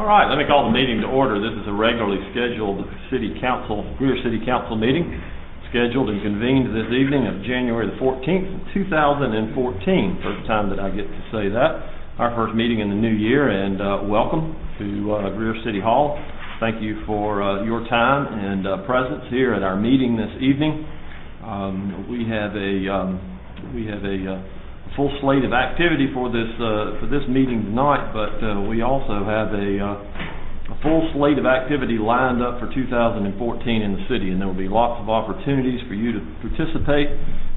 All right, let me call the meeting to order. This is a regularly scheduled Greer City Council meeting, scheduled and convened this evening of January the 14th, 2014. First time that I get to say that. Our first meeting in the new year, and welcome to Greer City Hall. Thank you for your time and presence here at our meeting this evening. We have a full slate of activity for this meeting tonight, but we also have a full slate of activity lined up for 2014 in the city, and there will be lots of opportunities for you to participate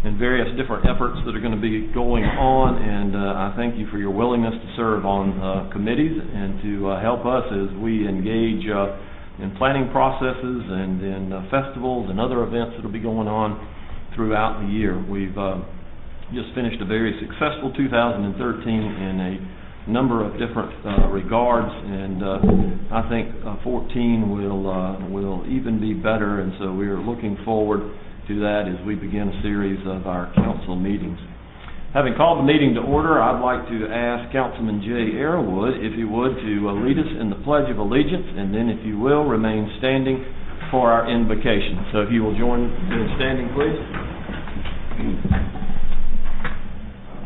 in various different efforts that are going to be going on, and I thank you for your willingness to serve on committees and to help us as we engage in planning processes and in festivals and other events that will be going on throughout the year. We've just finished a very successful 2013 in a number of different regards, and I think 14 will even be better, and so we are looking forward to that as we begin a series of our council meetings. Having called the meeting to order, I'd like to ask Councilman Jay Arrowood, if he would, to lead us in the Pledge of Allegiance, and then, if you will, remain standing for our invocation. So if you will join in standing, please.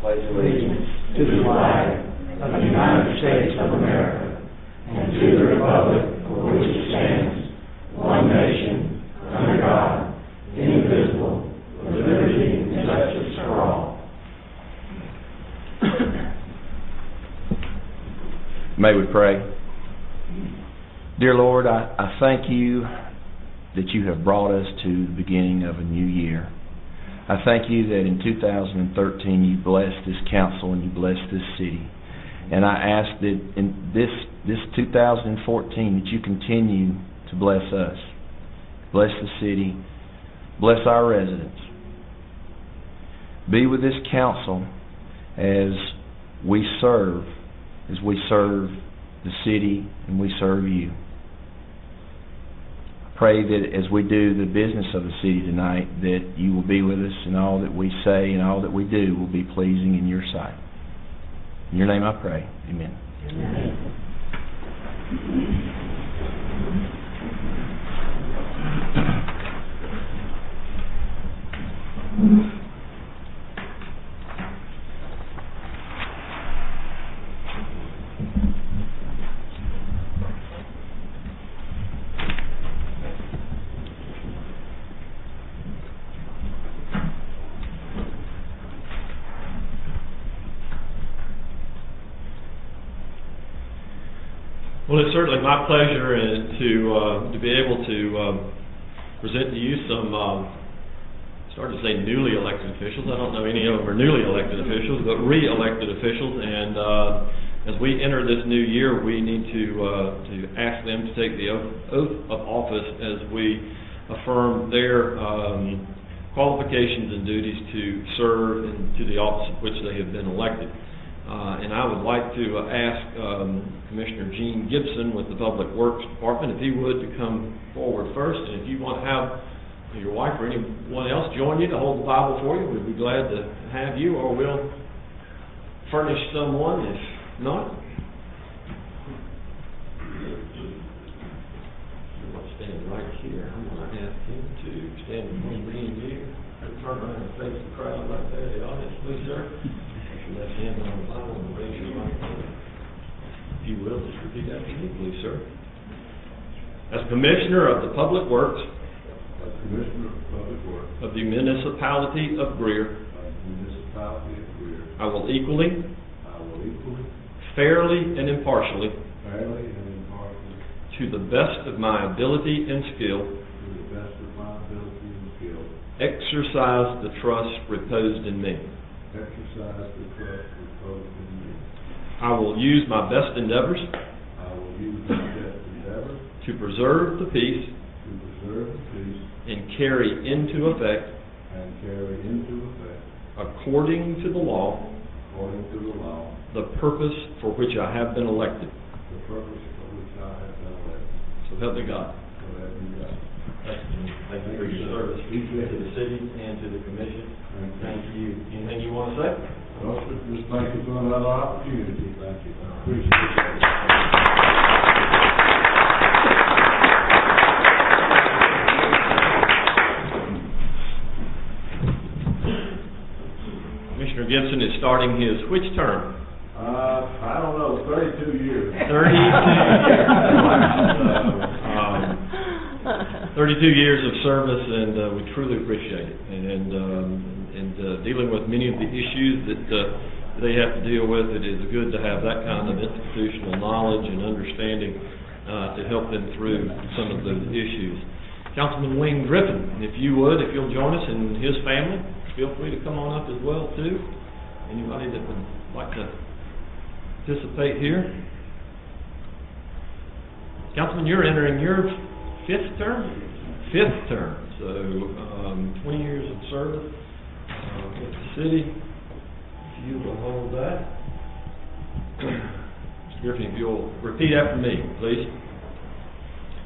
Pledge allegiance to the flag of the United States of America and to the republic for which it stands, one nation, under God, indivisible, with liberty and justice for all. May we pray. Dear Lord, I thank you that you have brought us to the beginning of a new year. I thank you that in 2013 you blessed this council and you blessed this city. And I ask that in this 2014 that you continue to bless us, bless the city, bless our residents. Be with this council as we serve the city and we serve you. Pray that as we do the business of the city tonight, that you will be with us, and all that we say and all that we do will be pleasing in your sight. In your name I pray. Amen. Amen. Well, it's certainly my pleasure to be able to present to you some, started to say newly elected officials. I don't know any of them are newly elected officials, but re-elected officials. And as we enter this new year, we need to ask them to take the oath of office as we affirm their qualifications and duties to serve into the office of which they have been elected. And I would like to ask Commissioner Gene Gibson with the Public Works Department, if he would, to come forward first. And if you want to have your wife or anyone else join you to hold the Bible for you, we'd be glad to have you, or we'll furnish someone if not. I'll stand right here. I'm going to ask him to stand between me and you. Turn around and face the crowd right there, the audience, please, sir. Left hand on the Bible and raise your right hand. If you will, just repeat after me, please, sir. As Commissioner of the Public Works of the Municipality of Greer, I will equally, fairly and impartially, to the best of my ability and skill, exercise the trust reposed in me. I will use my best endeavors to preserve the peace and carry into effect according to the law the purpose for which I have been elected. So help me God. Thank you for your service to the city and to the commission. Thank you. Anything you want to say? Well, just thank you for another opportunity. Thank you. I appreciate it. Gibson is starting his which term? I don't know, 32 years. 32 years of service, and we truly appreciate it. And dealing with many of the issues that they have to deal with, it is good to have that kind of institutional knowledge and understanding to help them through some of those issues. Councilman Wayne Griffin, if you'll join us, and his family, feel free to come on up as well too. Anybody that would like to participate here? Councilman, you're entering your fifth term. So 20 years of service with the city. If you will hold that. Mr. Griffin, if you'll repeat after me, please.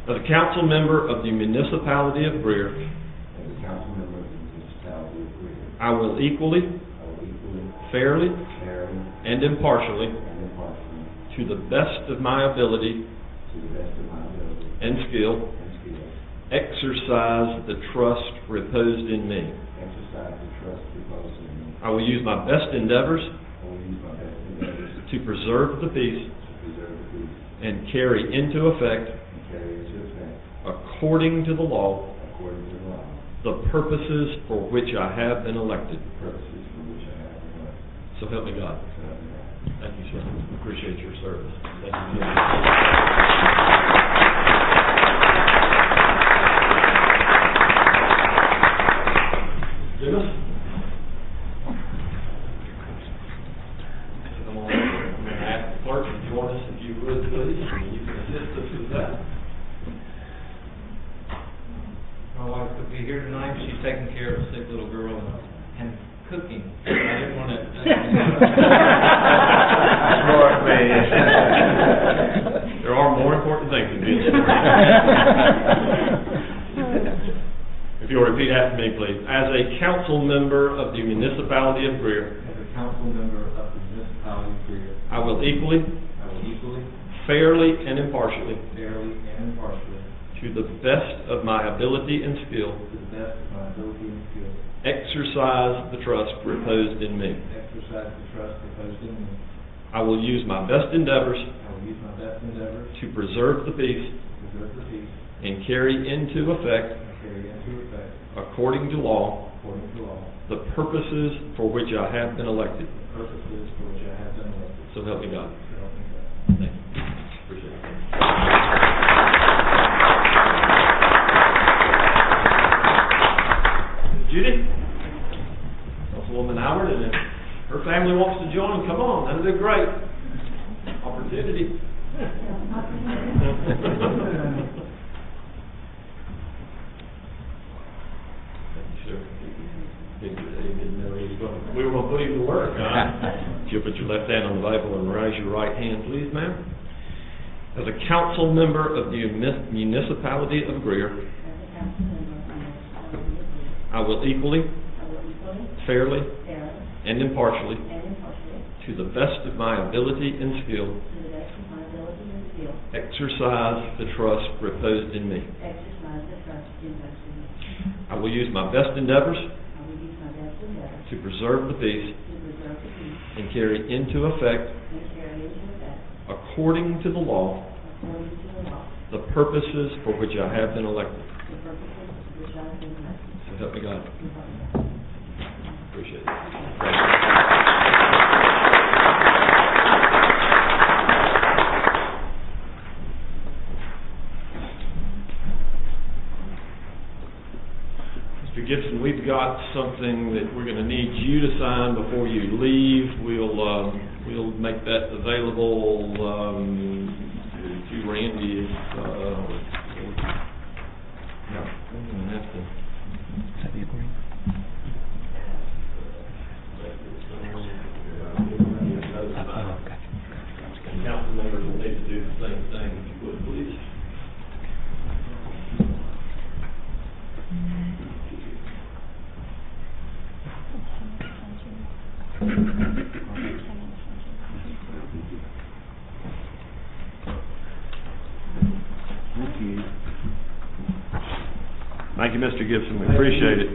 As a council member of the municipality of Greer, I will equally, fairly, and impartially, to the best of my ability and skill, exercise the trust reposed in me. I will use my best endeavors to preserve the peace and carry into effect, according to the law, the purposes for which I have been elected. So help me God. Thank you, sir. Appreciate your service. Thank you. Dennis? Come on. I'm going to ask the clerk to join us if you would, please. You can assist us with that. My wife could be here tonight. She's taking care of a sick little girl and cooking. I didn't want to. Smart man. There are more important things than this. If you'll repeat after me, please. As a council member of the municipality of Greer, I will equally, fairly, and impartially, to the best of my ability and skill, exercise the trust reposed in me. I will use my best endeavors to preserve the peace and carry into effect, according to law, the purposes for which I have been elected. So help me God. Thank you. Appreciate it. Judy? Councilwoman Howard, and if her family wants to join, come on. That'd be a great opportunity. We were going to put him to work. You'll put your left hand on the Bible and raise your right hand, please, ma'am. As a council member of the municipality of Greer, I will equally, fairly, and impartially, to the best of my ability and skill, exercise the trust reposed in me. I will use my best endeavors to preserve the peace and carry into effect, according to the law, the purposes for which I have been elected. So help me God. Appreciate it. Mr. Gibson, we've got something that we're going to need you to sign before you leave. We'll make that available to Randy. Council members will need to do the same thing, if you would, please. Thank you, Mr. Gibson. We appreciate it.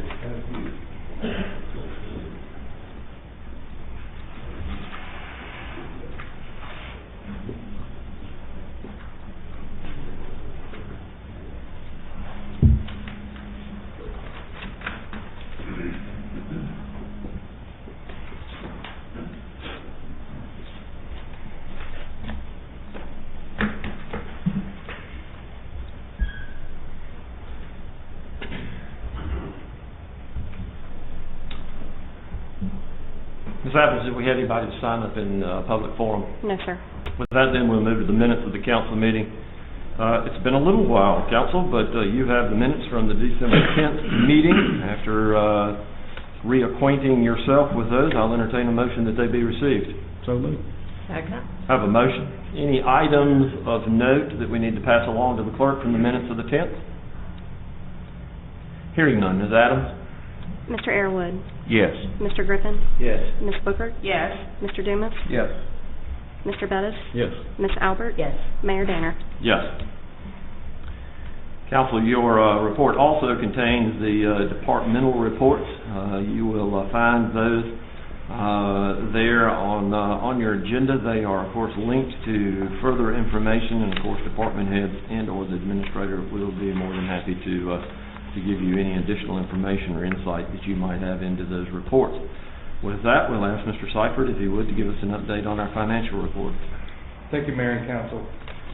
Ms. Evans, did we have anybody to sign up in public forum? No, sir. With that, then, we'll move to the minutes of the council meeting. It's been a little while, council, but you have the minutes from the December 10th meeting. After reacquainting yourself with those, I'll entertain a motion that they be received. So moved. Second. Have a motion. Any items of note that we need to pass along to the clerk from the minutes of the 10th? Hearing none. Ms. Adams? Mr. Airwood? Yes. Mr. Griffin? Yes. Ms. Booker? Yes. Mr. Dumas? Yes. Mr. Bettis? Yes. Ms. Albert? Yes. Mayor Danner? Yes. Council, your report also contains the departmental reports. You will find those there on your agenda. They are, of course, linked to further information, and of course, department heads and or the administrator will be more than happy to give you any additional information or insight that you might have into those reports. With that, we'll ask Mr. Seifert, if he would, to give us an update on our financial report. Thank you, Mayor and Council.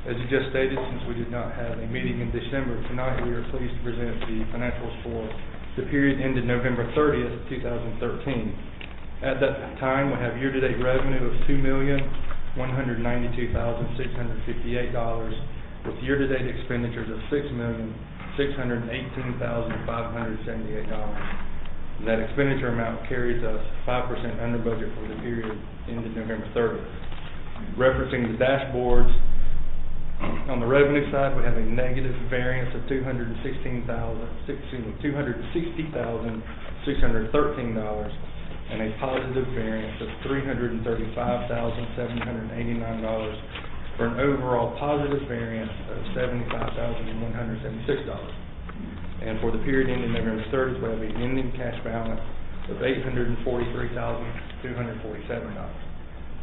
As you just stated, since we did not have a meeting in December, tonight we are pleased to present the financials for the period ended November 30th, 2013. At that time, we have year-to-date revenue of $2,192,658, with year-to-date expenditures of $6,618,578. That expenditure amount carries us 5% under budget for the period ended November 30th. Referencing the dashboards, on the revenue side, we have a negative variance of $260,613, and a positive variance of $335,789, for an overall positive variance of $75,176. And for the period ending November 30th, we have an ending cash balance of $843,247.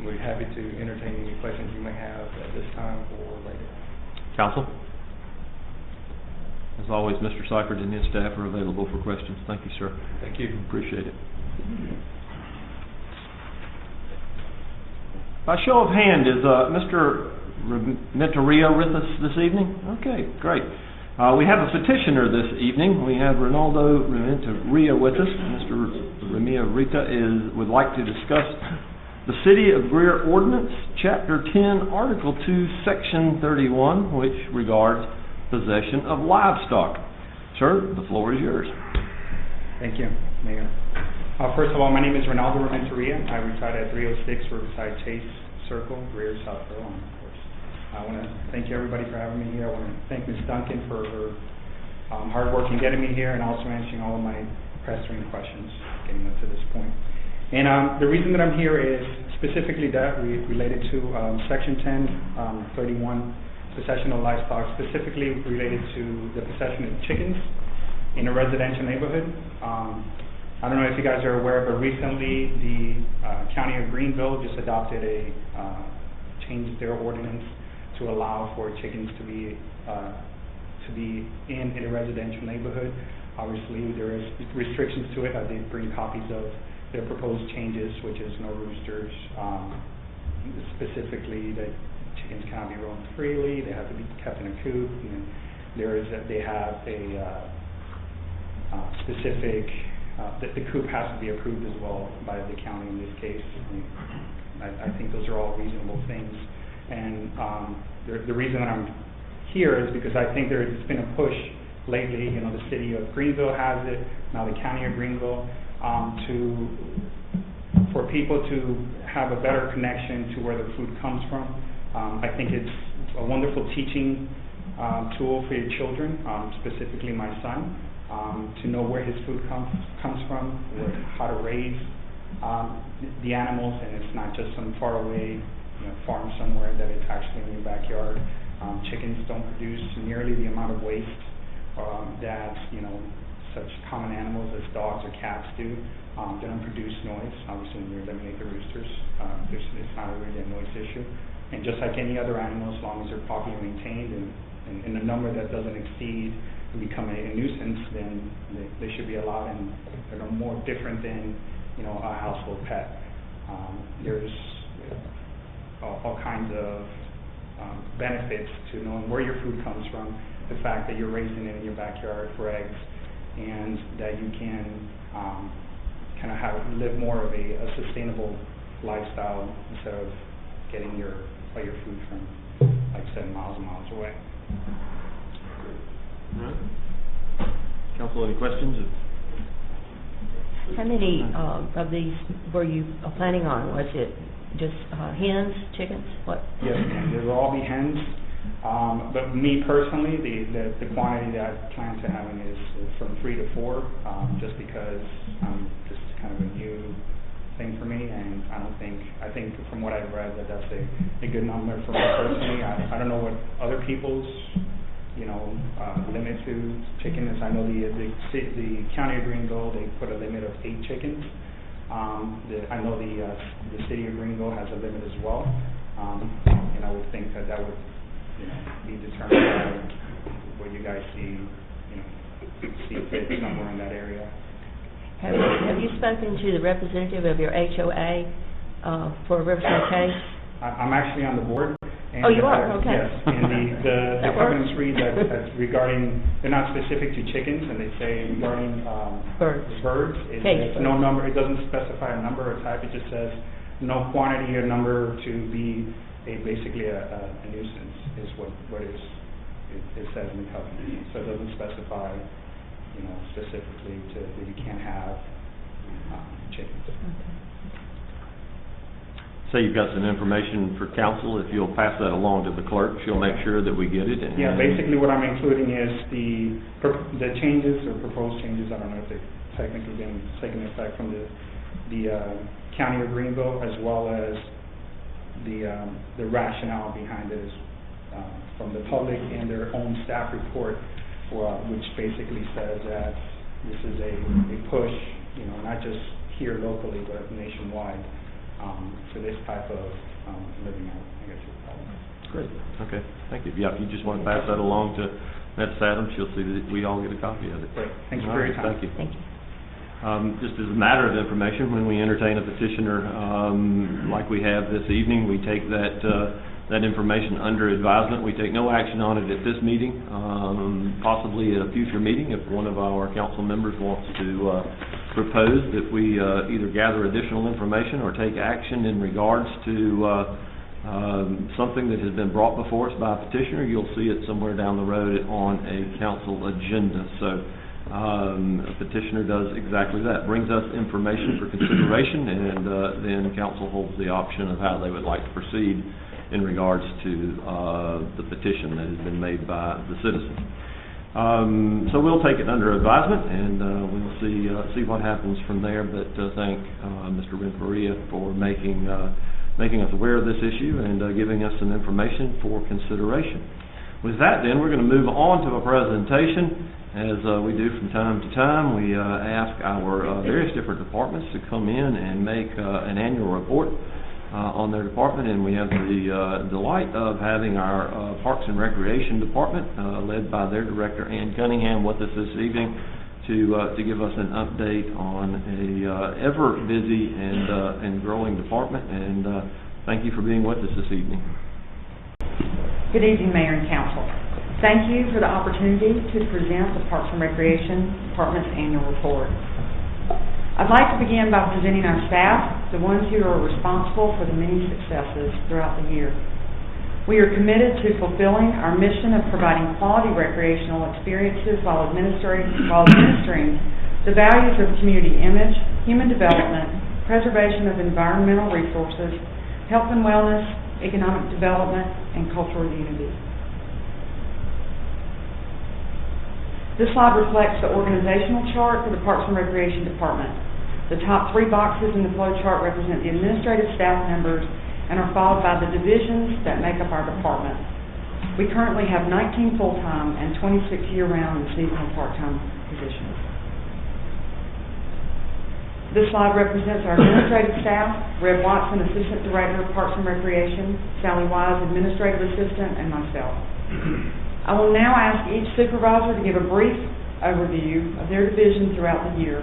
We're happy to entertain any questions you may have at this time or later. Council? As always, Mr. Seifert and his staff are available for questions. Thank you, sir. Thank you. Appreciate it. By show of hand, is Mr. Renteria with us this evening? Okay, great. We have a petitioner this evening. We have Ronaldo Renteria with us. Mr. Renteria would like to discuss the City of Greer Ordinance, Chapter 10, Article 2, Section 31, which regards possession of livestock. Sir, the floor is yours. Thank you, Mayor. First of all, my name is Ronaldo Renteria. I reside at 306 Riverside Chase Circle, Greer, South Carolina, of course. I want to thank you, everybody, for having me here. I want to thank Ms. Duncan for her hard work in getting me here and also answering all of my pressing questions getting up to this point. And the reason that I'm here is specifically that related to Section 10, 31, possession of livestock, specifically related to the possession of chickens in a residential neighborhood. I don't know if you guys are aware, but recently the County of Greenville just adopted changed their ordinance to allow for chickens to be in a residential neighborhood. Obviously, there is restrictions to it. I did bring copies of their proposed changes, which is no roosters, specifically that chickens cannot be roamed freely, they have to be kept in a coop, and they have a specific, the coop has to be approved as well by the county in this case. I think those are all reasonable things. And the reason that I'm here is because I think there's been a push lately, the city of Greenville has it, now the county of Greenville, for people to have a better connection to where their food comes from. I think it's a wonderful teaching tool for your children, specifically my son, to know where his food comes from, how to raise the animals, and it's not just some faraway farm somewhere, that it's actually in your backyard. Chickens don't produce nearly the amount of waste that such common animals as dogs or cats do. They don't produce noise. Obviously, when you eliminate the roosters, it's not really a noise issue. And just like any other animal, as long as they're properly maintained and in a number that doesn't exceed and become a nuisance, then they should be allowed, and they're no more different than a household pet. There's all kinds of benefits to knowing where your food comes from, the fact that you're raising it in your backyard for eggs, and that you can kind of live more of a sustainable lifestyle instead of getting your food from, like I said, miles and miles away. All right. Council, any questions? How many of these were you planning on? Was it just hens, chickens, what? Yes, ma'am, they will all be hens. But me personally, the quantity that I plan to having is from 3 to 4, just because this is kind of a new thing for me, and I think from what I've read that that's a good number for me personally. I don't know what other people's limit to chicken is. I know the county of Greenville, they put a limit of 8 chickens. I know the city of Greenville has a limit as well, and I would think that would be determined by what you guys see fit somewhere in that area. Have you spoken to the representative of your HOA for Riverside Cave? I'm actually on the board. And oh, you are? Okay. Yes, and the covenants read that's regarding, they're not specific to chickens, and they say regarding birds, it's no number, it doesn't specify a number or type, it just says no quantity or number to be basically a nuisance is what it says in the covenant. So it doesn't specify, specifically that you can't have chickens. Okay. Say you've got some information for council, if you'll pass that along to the clerk, she'll make sure that we get it. Yeah, basically what I'm including is the changes or proposed changes. I don't know if they've technically been taken effect from the county of Greenville, as well as the rationale behind it is from the public and their own staff report, which basically says that this is a push, not just here locally, but nationwide. For this type of living out, I guess you'll call it. Great. Okay. Thank you. Yeah, if you just want to pass that along to Ms. Adams, she'll see that we all get a copy of it. Great. Thank you for your time. Thank you. Thank you. Just as a matter of information, when we entertain a petitioner like we have this evening, we take that information under advisement. We take no action on it at this meeting, possibly at a future meeting if one of our council members wants to propose that we either gather additional information or take action in regards to something that has been brought before us by a petitioner. You'll see it somewhere down the road on a council agenda. So a petitioner does exactly that, brings us information for consideration, and then council holds the option of how they would like to proceed in regards to the petition that has been made by the citizens. So we'll take it under advisement, and we'll see what happens from there. But thank Mr. Renfria for making us aware of this issue and giving us some information for consideration. With that, then, we're going to move on to a presentation. As we do from time to time, we ask our various different departments to come in and make an annual report on their department, and we have the delight of having our Parks and Recreation Department, led by their director, Ann Cunningham, with us this evening to give us an update on a ever busy and growing department. And thank you for being with us this evening. Good evening, Mayor and Council. Thank you for the opportunity to present the Parks and Recreation Department's annual report. I'd like to begin by presenting our staff, the ones who are responsible for the many successes throughout the year. We are committed to fulfilling our mission of providing quality recreational experiences while administering the values of community image, human development, preservation of environmental resources, health and wellness, economic development, and cultural unity. This slide reflects the organizational chart for the Parks and Recreation Department. The top 3 boxes in the flow chart represent the administrative staff members and are followed by the divisions that make up our department. We currently have 19 full-time and 26 year-round and seasonal part-time positions. This slide represents our administrative staff: Reb Watson, Assistant Director of Parks and Recreation, Sally Wise, Administrative Assistant, and myself. I will now ask each supervisor to give a brief overview of their division throughout the year.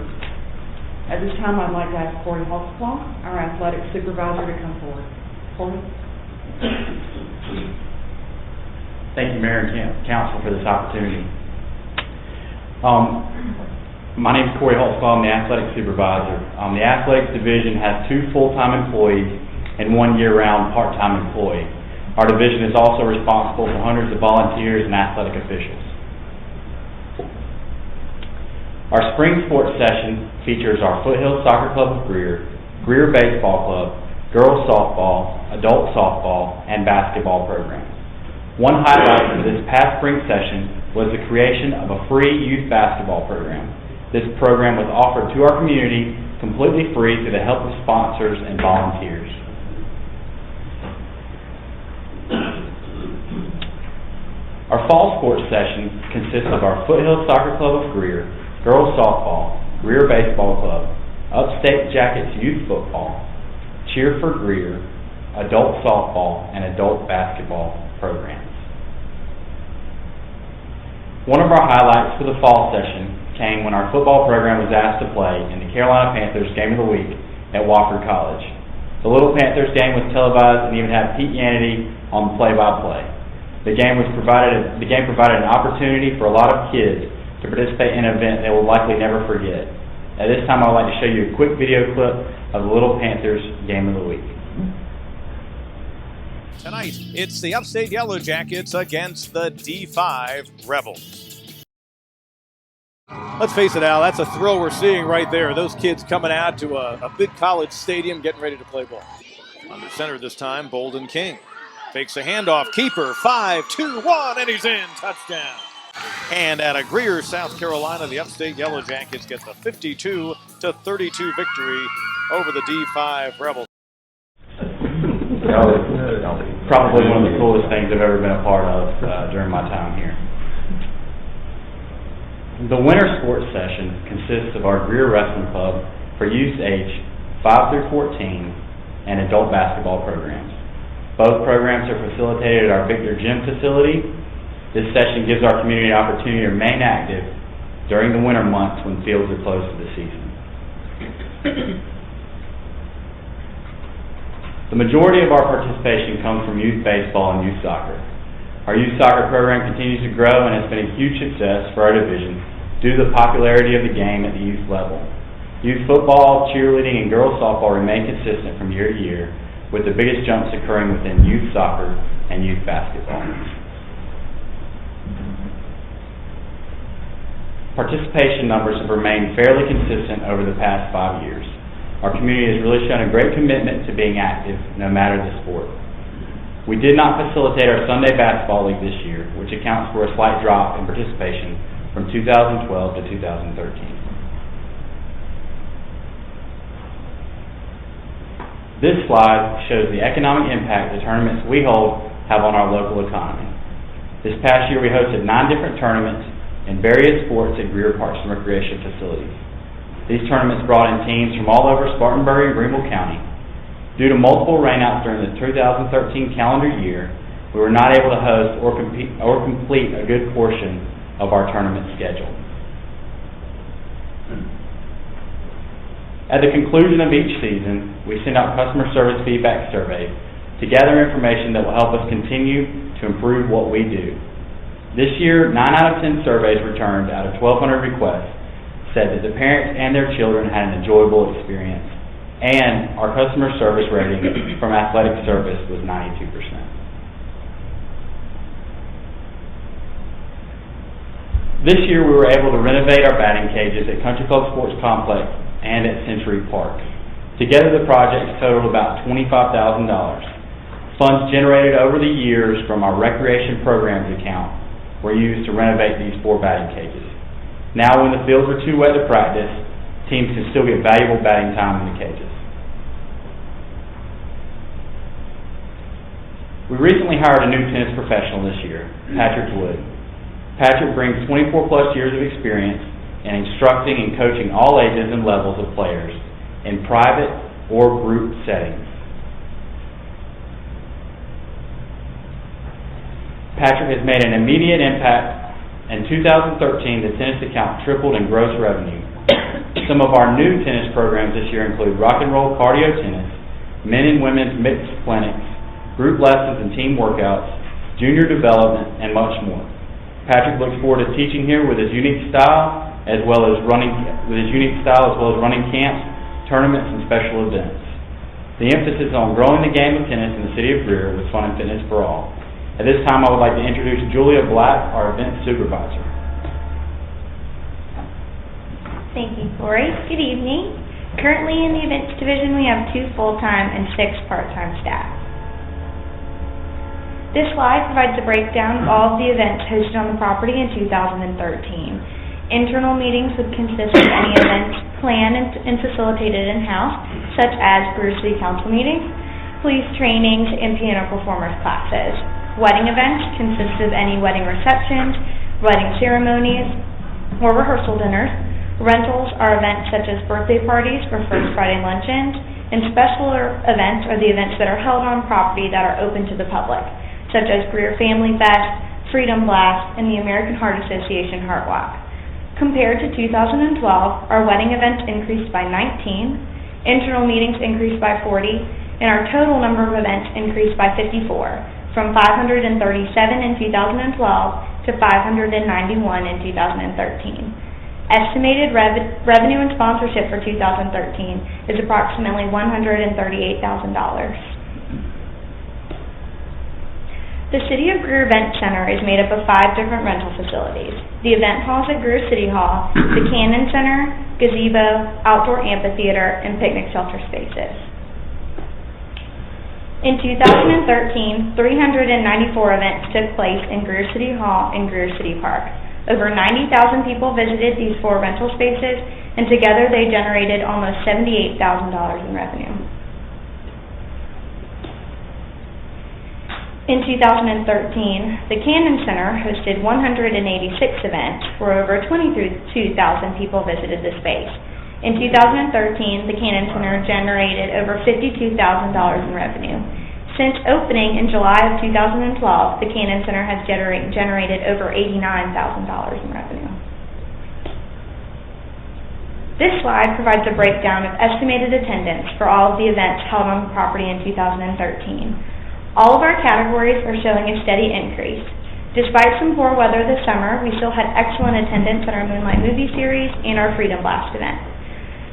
At this time, I'd like to ask Corey Holtzclaw, our athletic supervisor, to come forward. Corey? Thank you, Mayor and Council, for this opportunity. My name is Corey Holtzbaugh. I'm the athletic supervisor. The athletics division has 2 full-time employees and 1 year-round part-time employee. Our division is also responsible for hundreds of volunteers and athletic officials. Our spring sports session features our Foothills Soccer Club of Greer, Greer Baseball Club, girls softball, adult softball, and basketball programs. One highlight for this past spring session was the creation of a free youth basketball program. This program was offered to our community completely free through the help of sponsors and volunteers. Our fall sports session consists of our Foothills Soccer Club of Greer, girls softball, Greer Baseball Club, Upstate Jackets youth football, Cheer for Greer, adult softball, and adult basketball programs. One of our highlights for the fall session came when our football program was asked to play in the Carolina Panthers Game of the Week at Wofford College. The Little Panthers game was televised and even had Pete Yannity on the play-by-play. The game provided an opportunity for a lot of kids to participate in an event they will likely never forget. At this time, I would like to show you a quick video clip of the Little Panthers Game of the Week. Tonight, it's the Upstate Yellow Jackets against the D5 Rebels. Let's face it, Al, that's a thrill we're seeing right there. Those kids coming out to a big college stadium getting ready to play ball. Under center this time, Bolden King. Fakes a handoff, keeper, 5-2-1, and he's in, touchdown. And at a Greer, South Carolina, the Upstate Yellow Jackets get the 52-32 victory over the D5 Rebels. Probably one of the coolest things I've ever been a part of during my time here. The winter sports session consists of our Greer Wrestling Club for youth age 5 through 14 and adult basketball programs. Both programs are facilitated at our Victor Gym facility. This session gives our community an opportunity to remain active during the winter months when fields are closed for the season. The majority of our participation comes from youth baseball and youth soccer. Our youth soccer program continues to grow and has been a huge success for our division due to the popularity of the game at the youth level. Youth football, cheerleading, and girls softball remain consistent from year to year, with the biggest jumps occurring within youth soccer and youth basketball. Participation numbers have remained fairly consistent over the past 5 years. Our community has really shown a great commitment to being active, no matter the sport. We did not facilitate our Sunday basketball league this year, which accounts for a slight drop in participation from 2012 to 2013. This slide shows the economic impact the tournaments we hold have on our local economy. This past year we hosted 9 different tournaments in various sports at Greer Parks and Recreation facilities. These tournaments brought in teams from all over Spartanburg and Greenville County. Due to multiple rainouts during the 2013 calendar year, we were not able to host or complete a good portion of our tournament schedule. At the conclusion of each season, we send out customer service feedback surveys to gather information that will help us continue to improve what we do. This year, 9 out of 10 surveys returned out of 1,200 requests said that the parents and their children had an enjoyable experience, and our customer service rating from athletic service was 92%. This year, we were able to renovate our batting cages at Country Club Sports Complex and at Century Park. Together, the projects totaled about $25,000. Funds generated over the years from our recreation programs account were used to renovate these 4 batting cages. Now, when the fields are too wet to practice, teams can still get valuable batting time in the cages. We recently hired a new tennis professional this year, Patrick Wood. Patrick brings 24 plus years of experience in instructing and coaching all ages and levels of players in private or group settings. Patrick has made an immediate impact. In 2013, the tennis account tripled in gross revenue. Some of our new tennis programs this year include rock and roll cardio tennis, men and women's mixed clinics, group lessons and team workouts, junior development, and much more. Patrick looks forward to teaching here with his unique style as well as running, with his unique style, as well as running camps, tournaments, and special events. The emphasis is on growing the game of tennis in the city of Greer with fun and fitness for all. At this time, I would like to introduce Julia Black, our event supervisor. Thank you, Corey. Good evening. Currently in the events division, we have 2 full-time and 6 part-time staff. This slide provides a breakdown of all of the events hosted on the property in 2013. Internal meetings would consist of any events planned and facilitated in-house, such as Greer City Council meetings, police trainings, and piano performers classes. Wedding events consist of any wedding receptions, wedding ceremonies, or rehearsal dinners. Rentals are events such as birthday parties or First Friday luncheons, and special events are the events that are held on property that are open to the public, such as Greer Family Fest, Freedom Blast, and the American Heart Association Heart Walk. Compared to 2012, our wedding events increased by 19, internal meetings increased by 40, and our total number of events increased by 54, from 537 in 2012 to 591 in 2013. Estimated revenue and sponsorship for 2013 is approximately $138,000. The City of Greer Event Center is made up of 5 different rental facilities. The event halls at Greer City Hall, the Cannon Center, gazebo, outdoor amphitheater, and picnic shelter spaces. In 2013, 394 events took place in Greer City Hall and Greer City Park. Over 90,000 people visited these 4 rental spaces, and together they generated almost $78,000 in revenue. In 2013, the Cannon Center hosted 186 events, where over 22,000 people visited the space. In 2013, the Cannon Center generated over $52,000 in revenue. Since opening in July of 2012, the Cannon Center has generated over $89,000 in revenue. This slide provides a breakdown of estimated attendance for all of the events held on the property in 2013. All of our categories are showing a steady increase. Despite some poor weather this summer, we still had excellent attendance at our Moonlight Movie Series and our Freedom Blast event.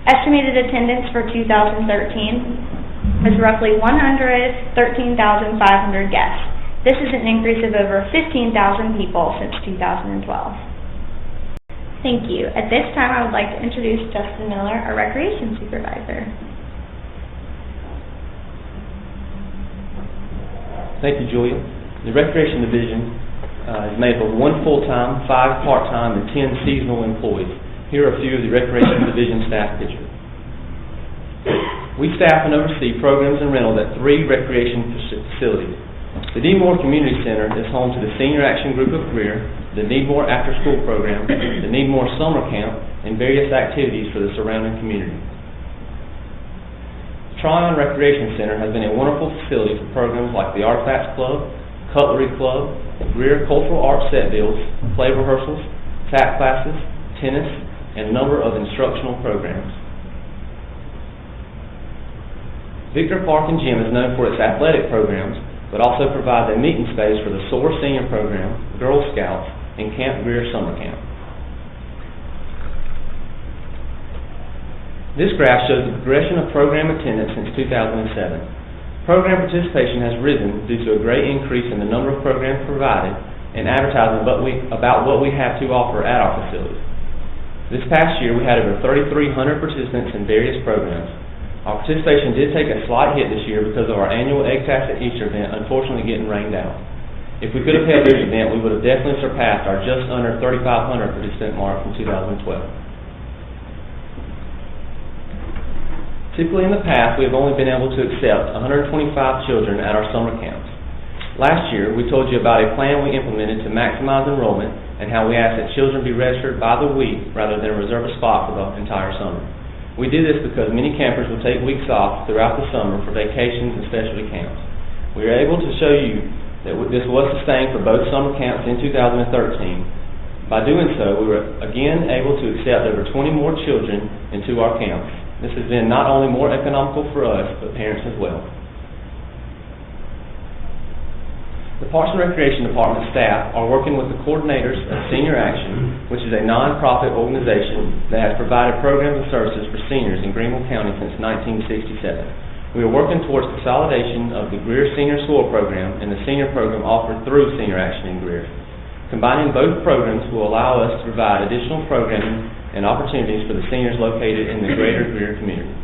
Estimated attendance for 2013 is roughly 113,500 guests. This is an increase of over 15,000 people since 2012. Thank you. At this time, I would like to introduce Justin Miller, our Recreation Supervisor. Thank you, Julia. The Recreation Division is made up of 1 full-time, 5 part-time, and 10 seasonal employees. Here are a few of the Recreation Division staff pictures. We staff and oversee programs and rentals at 3 recreation facilities. The Needmore Community Center is home to the Senior Action Group of Greer, the Needmore After School Program, the Needmore Summer Camp, and various activities for the surrounding community. Tryon Recreation Center has been a wonderful facility for programs like the Artifacts Club, Cutlery Club, Greer Cultural Arts Set Builds, play rehearsals, tap classes, tennis, and a number of instructional programs. Victor Park and Gym is known for its athletic programs, but also provides a meeting space for the SOAR Senior Program, Girl Scouts, and Camp Greer Summer Camp. This graph shows the progression of program attendance since 2007. Program participation has risen due to a great increase in the number of programs provided and advertising about what we have to offer at our facilities. This past year, we had over 3,300 participants in various programs. Our participation did take a slight hit this year because of our annual Egg Tax at Easter event unfortunately getting rained out. If we could have held this event, we would have definitely surpassed our just under 3,500 participant mark from 2012. Typically in the past, we have only been able to accept 125 children at our summer camps. Last year, we told you about a plan we implemented to maximize enrollment and how we asked that children be registered by the week rather than reserve a spot for the entire summer. We did this because many campers will take weeks off throughout the summer for vacations and specialty camps. We were able to show you that this was sustained for both summer camps in 2013. By doing so, we were again able to accept over 20 more children into our camps. This has been not only more economical for us, but parents as well. The Parks and Recreation Department staff are working with the coordinators of Senior Action, which is a nonprofit organization that has provided programs and services for seniors in Greenville County since 1967. We are working towards consolidation of the Greer Senior Soil Program and the senior program offered through Senior Action in Greer. Combining both programs will allow us to provide additional programming and opportunities for the seniors located in the greater Greer community.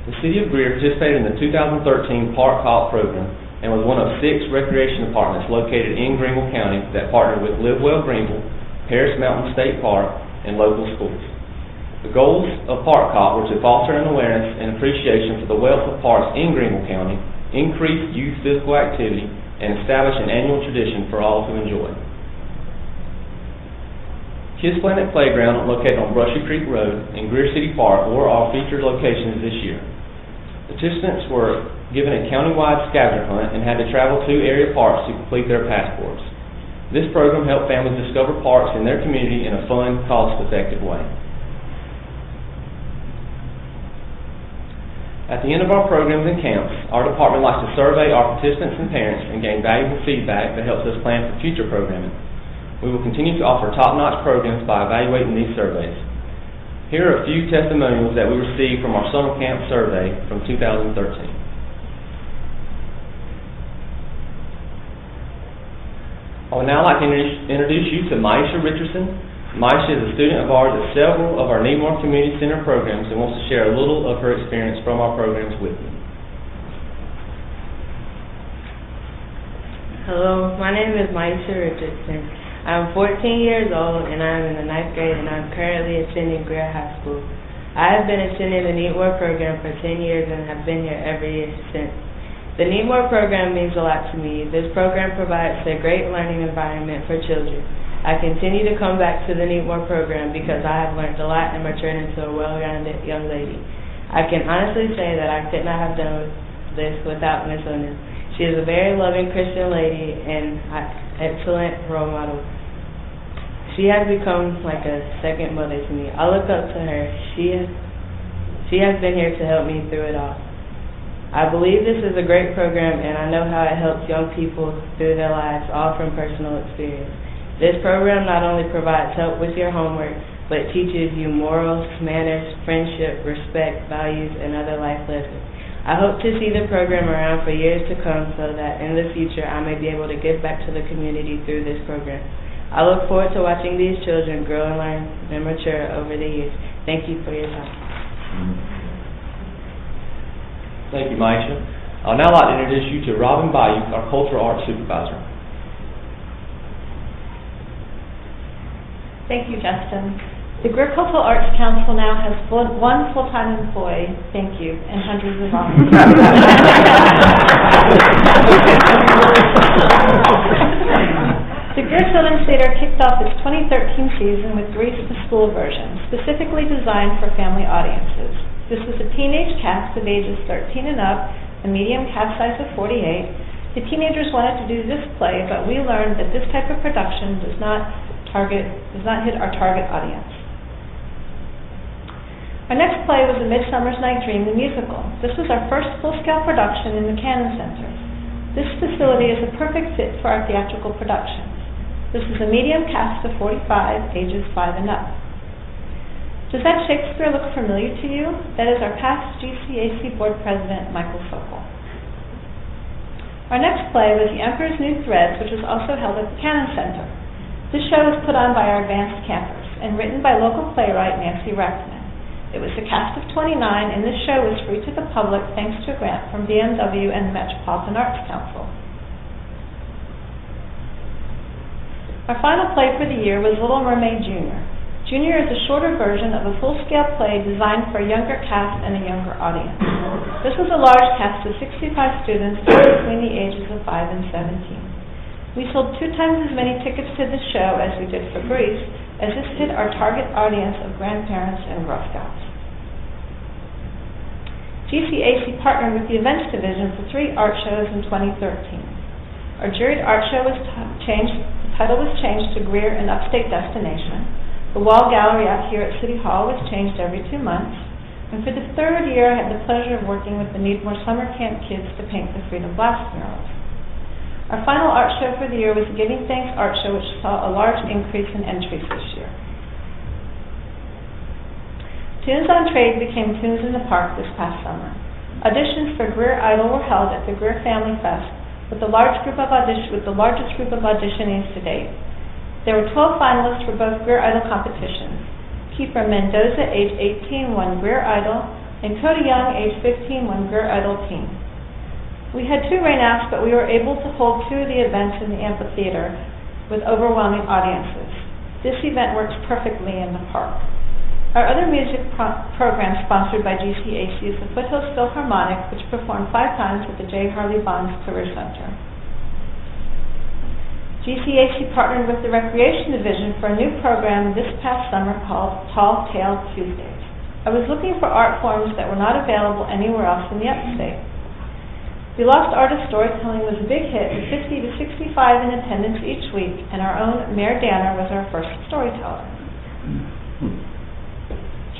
The City of Greer participated in the 2013 Park Hop program and was one of 6 recreation departments located in Greenville County that partnered with Live Well Greenville, Paris Mountain State Park, and local schools. The goals of Park Hop were to foster an awareness and appreciation for the wealth of parks in Greenville County, increase youth physical activity, and establish an annual tradition for all to enjoy. Kids Planet Playground, located on Brushy Creek Road and Greer City Park, were our featured locations this year. Participants were given a countywide scavenger hunt and had to travel to area parks to complete their passports. This program helped families discover parks in their community in a fun, cost-effective way. At the end of our programs and camps, our department likes to survey our participants and parents and gain valuable feedback that helps us plan for future programming. We will continue to offer top-notch programs by evaluating these surveys. Here are a few testimonials that we received from our summer camp survey from 2013. I would now like to introduce you to Maisha Richardson. Maisha is a student of ours at several of our Needmore Community Center programs and wants to share a little of her experience from our programs with you. Hello, my name is Maisha Richardson. I'm 14 years old and I'm in the 9th grade and I'm currently attending Greer High School. I have been attending the Needmore program for 10 years and have been here every year since. The Needmore program means a lot to me. This program provides a great learning environment for children. I continue to come back to the Needmore program because I have learned a lot and matured into a well-rounded young lady. I can honestly say that I could not have done this without Miss Onis. She is a very loving Christian lady and excellent role model. She has become like a second mother to me. I look up to her. She has been here to help me through it all. I believe this is a great program and I know how it helps young people through their lives, all from personal experience. This program not only provides help with your homework, but teaches you morals, manners, friendship, respect, values, and other life lessons. I hope to see the program around for years to come so that in the future I may be able to give back to the community through this program. I look forward to watching these children grow and learn and mature over the years. Thank you for your time. Thank you, Maisha. I would now like to introduce you to Robin Bayou, our Cultural Arts Supervisor. Thank you, Justin. The Greer Cultural Arts Council now has one full-time employee, thank you, and hundreds of volunteers. The Greer Children's Theater kicked off its 2013 season with Grease the School version, specifically designed for family audiences. This was a teenage cast of ages 13 and up, a medium cast size of 48. The teenagers wanted to do this play, but we learned that this type of production does not hit our target audience. Our next play was A Midsummer's Night Dream, the musical. This was our first full-scale production in the Cannon Center. This facility is a perfect fit for our theatrical productions. This is a medium cast of 45, ages 5 and up. Does that Shakespeare look familiar to you? That is our past GCAC Board President, Michael Sokol. Our next play was The Emperor's New Threads, which was also held at the Cannon Center. This show was put on by our advanced campers and written by local playwright Nancy Rexman. It was a cast of 29, and this show was free to the public thanks to a grant from BMW and the Metropolitan Arts Council. Our final play for the year was Little Mermaid Junior. Junior is a shorter version of a full-scale play designed for a younger cast and a younger audience. This was a large cast of 65 students between the ages of 5 and 17. We sold 2 times as many tickets to this show as we did for Grease, as this hit our target audience of grandparents and Girl Scouts. GCAC partnered with the Events Division for 3 art shows in 2013. Our juried art show was changed. The title was changed to Greer, an Upstate Destination. The wall gallery out here at City Hall was changed every 2 months. And for the third year, I had the pleasure of working with the Needmore Summer Camp kids to paint the Freedom Blast murals. Our final art show for the year was the Giving Thanks Art Show, which saw a large increase in entries this year. Tunes on Trade became Tunes in the Park this past summer. Auditions for Greer Idol were held at the Greer Family Fest with the largest group of auditionees to date. There were 12 finalists for both Greer Idol competitions. Kiefer Mendoza, age 18, won Greer Idol, and Cody Young, age 15, won Greer Idol Teen. We had 2 rain-outs, but we were able to hold 2 of the events in the amphitheater with overwhelming audiences. This event works perfectly in the park. Our other music program sponsored by GCAC is the Foothills Philharmonic, which performed 5 times at the J. Harley Bonds Career Center. GCAC partnered with the Recreation Division for a new program this past summer called Tall Tale Tuesdays. I was looking for art forms that were not available anywhere else in the upstate. The Lost Art of Storytelling was a big hit, with 50 to 65 in attendance each week, and our own Mayor Danner was our first storyteller.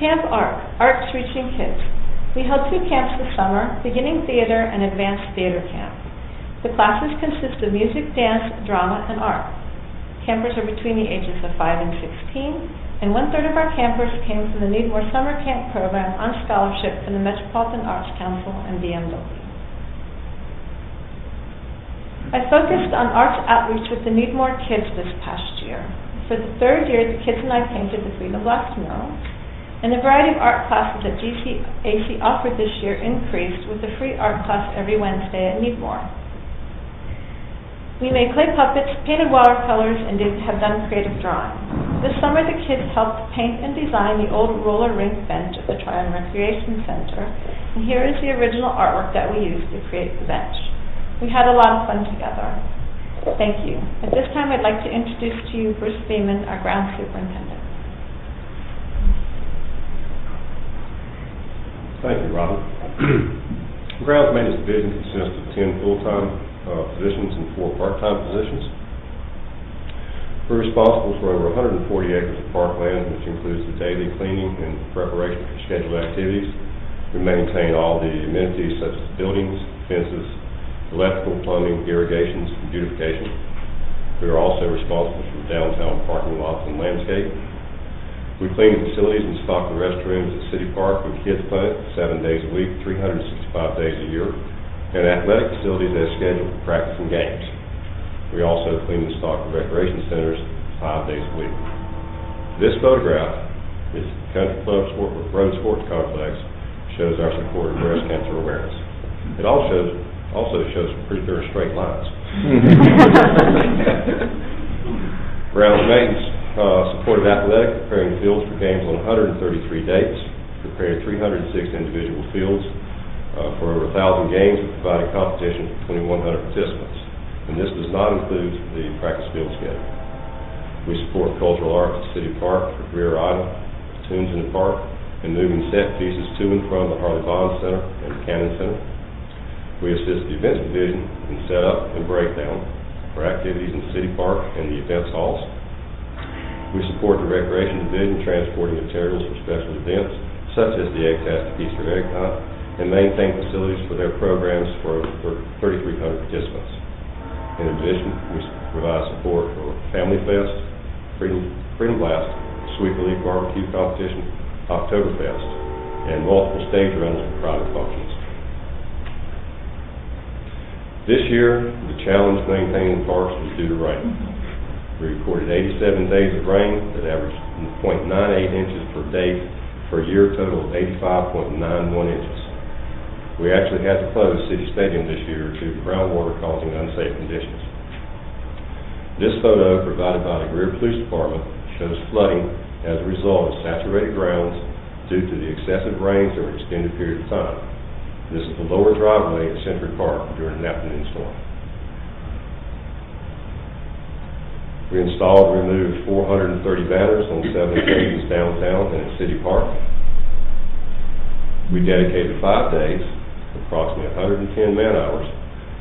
Camp Art, Arts Reaching Kids. We held 2 camps this summer, Beginning Theater and Advanced Theater Camp. The classes consist of music, dance, drama, and art. Campers are between the ages of 5 and 16, and 1/3 of our campers came from the Needmore Summer Camp program on scholarship from the Metropolitan Arts Council and BMW. I focused on arts outreach with the Needmore kids this past year. For the 3rd year, the kids and I painted the Freedom Blast mural, and the variety of art classes that GCAC offered this year increased with a free art class every Wednesday at Needmore. We made clay puppets, painted watercolors, and have done creative drawing. This summer, the kids helped paint and design the old roller rink bench at the Tryon Recreation Center, and here is the original artwork that we used to create the bench. We had a lot of fun together. Thank you. At this time, I'd like to introduce to you Bruce Beeman, our grounds superintendent. Thank you, Robin. The grounds maintenance division consists of 10 full-time positions and 4 part-time positions. We're responsible for over 140 acres of parkland, which includes the daily cleaning and preparation for scheduled activities. We maintain all the amenities such as buildings, fences, electrical, plumbing, irrigations, and beautification. We are also responsible for downtown parking lots and landscape. We clean facilities and stock the restrooms at City Park and Kids Clinic 7 days a week, 365 days a year, and athletic facilities as scheduled for practice and games. We also clean and stock the recreation centers 5 days a week. This photograph is Country Club Road Sports Complex, shows our support of breast cancer awareness. It also shows pretty very straight lines. Grounds maintenance supported athletic, preparing fields for games on 133 dates, prepared 306 individual fields for over 1,000 games, and provided competition for 2,100 participants. And this does not include the practice field schedule. We support cultural arts at City Park for Greer Idol, Tunes in the Park, and moving set pieces to and from the Harley Bonds Center and the Cannon Center. We assist the events division in setup and breakdown for activities in City Park and the events halls. We support the recreation division transporting materials for special events such as the Egg-tastic Easter egg hunt, and maintain facilities for their programs for 3,300 participants. In addition, we provide support for Family Fest, Freedom Blast, Sweet Relief Barbecue Competition, Oktoberfest, and multiple stage runs for private functions. This year, the challenge maintaining parks was due to rain. We recorded 87 days of rain that averaged 0.98 inches per day for a year total of 85.91 inches. We actually had to close City Stadium this year due to groundwater causing unsafe conditions. This photo provided by the Greer Police Department shows flooding as a result of saturated grounds due to the excessive rains over an extended period of time. This is the lower driveway at Century Park during an afternoon storm. We installed and removed 430 banners on 7 occasions downtown and at City Park. We dedicated 5 days, approximately 110 man-hours,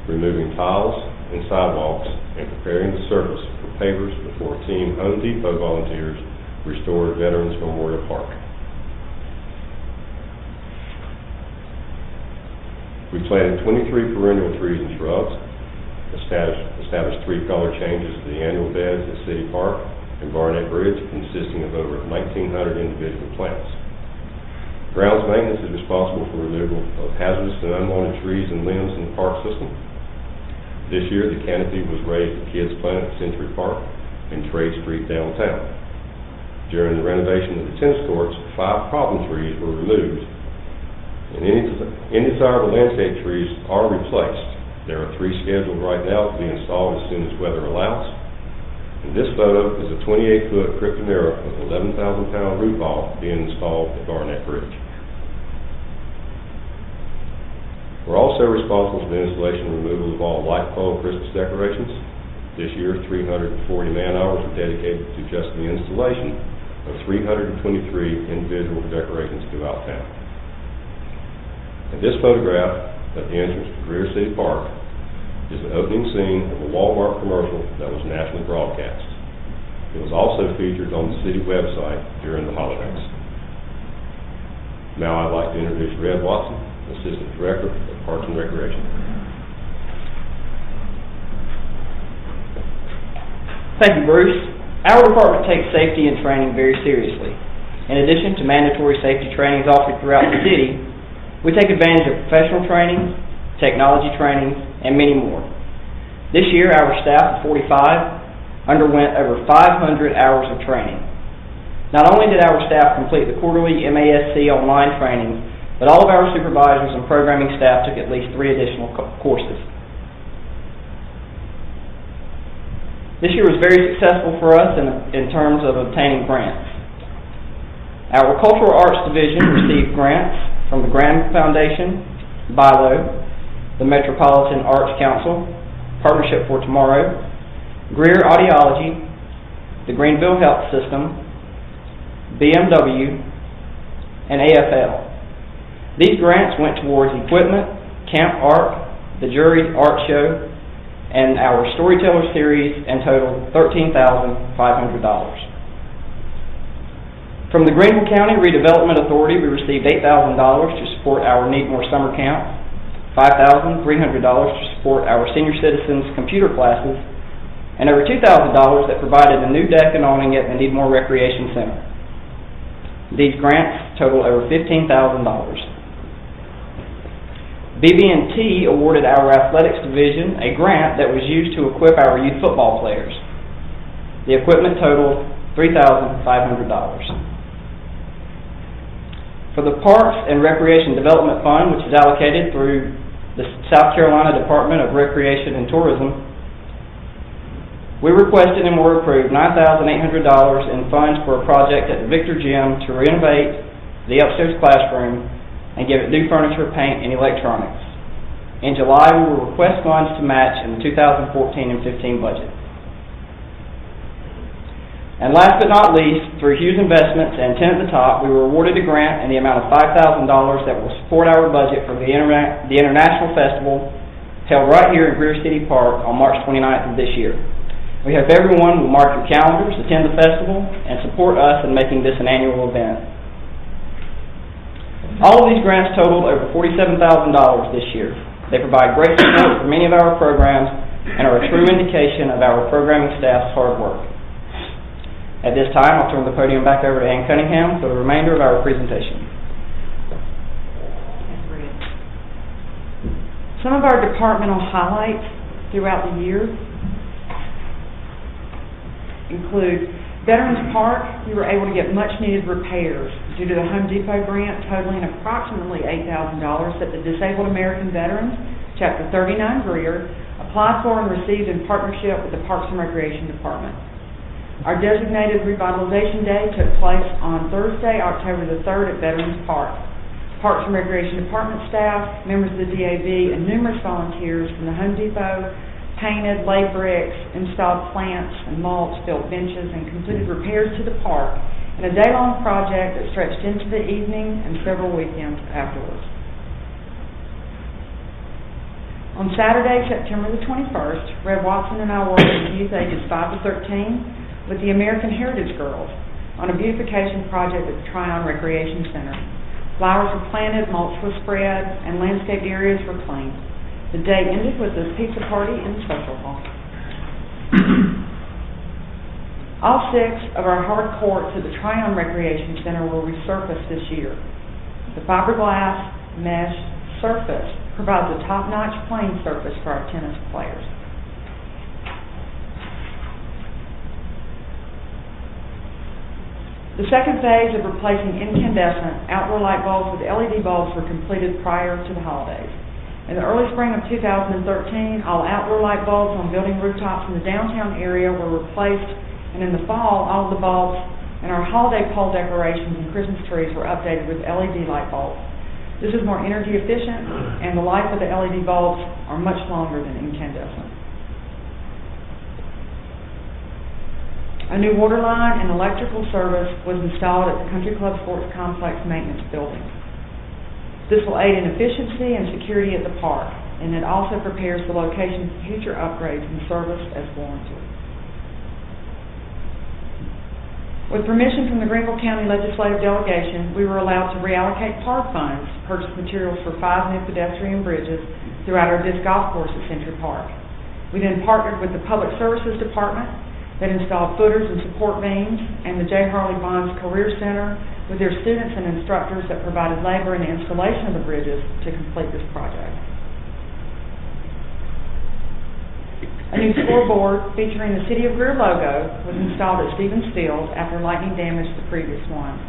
removing tiles and sidewalks and preparing the surface for pavers before Team Home Depot volunteers restored Veterans Memorial Park. We planted 23 perennial trees and shrubs, established 3 color changes to the annual beds at City Park and Barnett Bridge, consisting of over 1,900 individual plants. Grounds maintenance is responsible for removal of hazardous and unwanted trees and limbs in the park system. This year, the canopy was raised at Kids Planet at Century Park and Trade Street downtown. During the renovation of the tennis courts, 5 problem trees were removed, and indesirable landscape trees are replaced. There are 3 scheduled right now to be installed as soon as weather allows. And this photo is a 28-foot Kryptonera with 11,000-pound root ball being installed at Barnett Bridge. We're also responsible for the installation and removal of all light pole Christmas decorations. This year, 340 man-hours were dedicated to just the installation of 323 individual decorations throughout town. And this photograph at the entrance to Greer City Park is the opening scene of a Walmart commercial that was nationally broadcast. It was also featured on the city website during the holidays. Now I'd like to introduce Red Watson, Assistant Director of Parks and Recreation. Thank you, Bruce. Our department takes safety and training very seriously. In addition to mandatory safety trainings offered throughout the city, we take advantage of professional training, technology training, and many more. This year, our staff of 45 underwent over 500 hours of training. Not only did our staff complete the quarterly MASC online training, but all of our supervisors and programming staff took at least 3 additional courses. This year was very successful for us in terms of obtaining grants. Our Cultural Arts Division received grants from the Graham Foundation, BILO, the Metropolitan Arts Council, Partnership for Tomorrow, Greer Audiology, the Greenville Health System, BMW, and AFL. These grants went towards equipment, Camp Art, the Jury Art Show, and our Storyteller Series, and totaled $13,500. From the Greenville County Redevelopment Authority, we received $8,000 to support our Need More Summer Camp, $5,300 to support our senior citizens computer classes, and over $2,000 that provided a new deck and awning at the Need More Recreation Center. These grants total over $15,000. BB&T awarded our athletics division a grant that was used to equip our youth football players. The equipment totaled $3,500. For the Parks and Recreation Development Fund, which is allocated through the South Carolina Department of Recreation and Tourism, we requested and were approved $9,800 in funds for a project at the Victor Gym to renovate the upstairs classroom and give it new furniture, paint, and electronics. In July, we will request funds to match in the 2014 and 15 budget. And last but not least, through Hughes Investments and 10 at the Top, we were awarded a grant in the amount of $5,000 that will support our budget for the International Festival held right here in Greer City Park on March 29th of this year. We hope everyone will mark your calendars, attend the festival, and support us in making this an annual event. All of these grants totaled over $47,000 this year. They provide great support for many of our programs and are a true indication of our programming staff's hard work. At this time, I'll turn the podium back over to Ann Cunningham for the remainder of our presentation. Some of our departmental highlights throughout the year include Veterans Park. We were able to get much-needed repairs due to the Home Depot grant totaling approximately $8,000 that the Disabled American Veterans, Chapter 39 Greer, applied for and received in partnership with the Parks and Recreation Department. Our designated revitalization day took place on Thursday, October the 3rd at Veterans Park. Parks and Recreation Department staff, members of the DAV, and numerous volunteers from the Home Depot painted, laid bricks, installed plants and mulch, built benches, and completed repairs to the park in a day-long project that stretched into the evening and several weekends afterwards. On Saturday, September the 21st, Red Watson and I worked with youth ages 5 to 13 with the American Heritage Girls on a beautification project at the Tryon Recreation Center. Flowers were planted, mulch was spread, and landscaped areas were cleaned. The day ended with a pizza party in the social hall. All 6 of our hard courts at the Tryon Recreation Center were resurfaced this year. The fiberglass mesh surface provides a top-notch playing surface for our tennis players. The second phase of replacing incandescent outdoor light bulbs with LED bulbs were completed prior to the holidays. In the early spring of 2013, all outdoor light bulbs on building rooftops in the downtown area were replaced, and in the fall, all of the bulbs and our holiday pole decorations and Christmas trees were updated with LED light bulbs. This is more energy efficient, and the life of the LED bulbs are much longer than incandescent. A new water line and electrical service was installed at the Country Club Sports Complex maintenance building. This will aid in efficiency and security at the park, and it also prepares the location for future upgrades and service as warranted. With permission from the Greenville County Legislative Delegation, we were allowed to reallocate park funds to purchase materials for 5 new pedestrian bridges throughout our disc golf course at Century Park. We then partnered with the Public Services Department that installed footers and support beams, and the J. Harley Bonds Career Center with their students and instructors that provided labor and installation of the bridges to complete this project. A new scoreboard featuring the City of Greer logo was installed at Stevens Field after lightning damaged the previous one.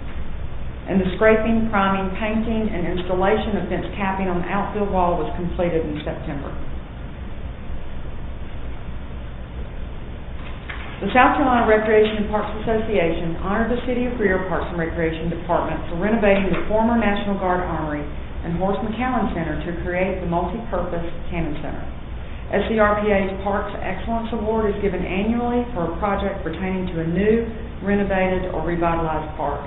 And the scraping, priming, painting, and installation of fence capping on the outfield wall was completed in September. The South Carolina Recreation and Parks Association honored the City of Greer Parks and Recreation Department for renovating the former National Guard Armory and Horace McCowan Center to create the multi-purpose Cannon Center. SCRPA's Parks Excellence Award is given annually for a project pertaining to a new, renovated, or revitalized park.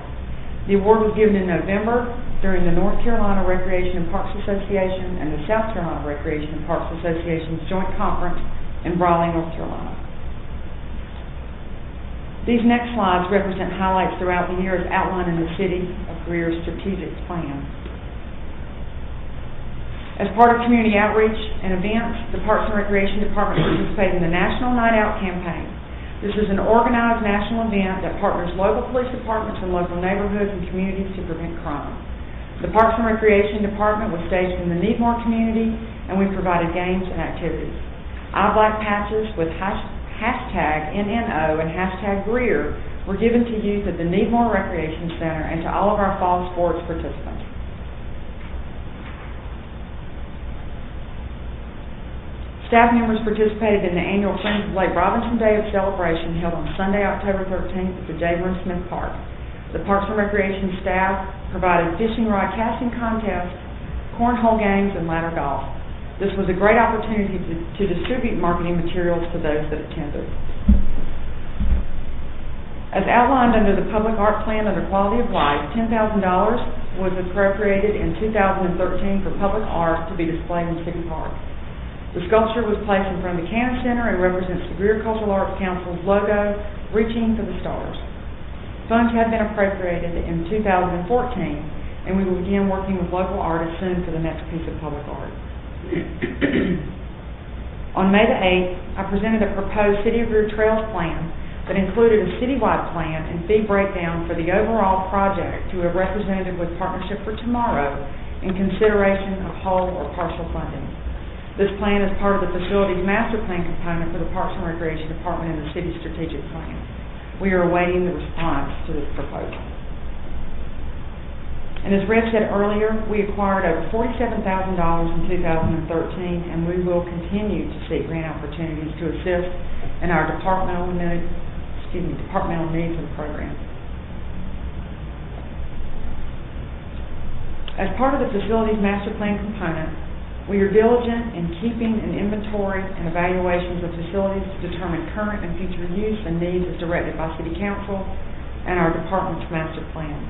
The award was given in November during the North Carolina Recreation and Parks Association and the South Carolina Recreation and Parks Association's joint conference in Raleigh, North Carolina. These next slides represent highlights throughout the year as outlined in the City of Greer's strategic plan. As part of community outreach and events, the Parks and Recreation Department participated in the National Night Out campaign. This is an organized national event that partners local police departments and local neighborhoods and communities to prevent crime. The Parks and Recreation Department was staged in the Needmore community, and we provided games and activities. Eye black patches with hashtag NNO and hashtag Greer were given to youth at the Needmore Recreation Center and to all of our fall sports participants. Staff members participated in the annual Friends of Lake Robinson Day of Celebration held on Sunday, October 13th at the J. Vernon Smith Park. The Parks and Recreation staff provided fishing rod casting contests, cornhole games, and ladder golf. This was a great opportunity to distribute marketing materials to those that attended. As outlined under the Public Art Plan under Quality of Life, $10,000 was appropriated in 2013 for public art to be displayed in City Park. The sculpture was placed in front of the Cannon Center and represents the Greer Cultural Arts Council's logo, Reaching for the Stars. Funds have been appropriated in 2014, and we will begin working with local artists soon for the next piece of public art. On May the 8th, I presented a proposed City of Greer Trails plan that included a citywide plan and fee breakdown for the overall project to a representative with Partnership for Tomorrow in consideration of whole or partial funding. This plan is part of the Facilities Master Plan component for the Parks and Recreation Department and the City's strategic plan. We are awaiting the response to this proposal. And as Red said earlier, we acquired over $47,000 in 2013, and we will continue to seek grant opportunities to assist in our departmental needs and programs. As part of the Facilities Master Plan component, we are diligent in keeping an inventory and evaluations of facilities to determine current and future use and needs as directed by City Council and our department's master plan.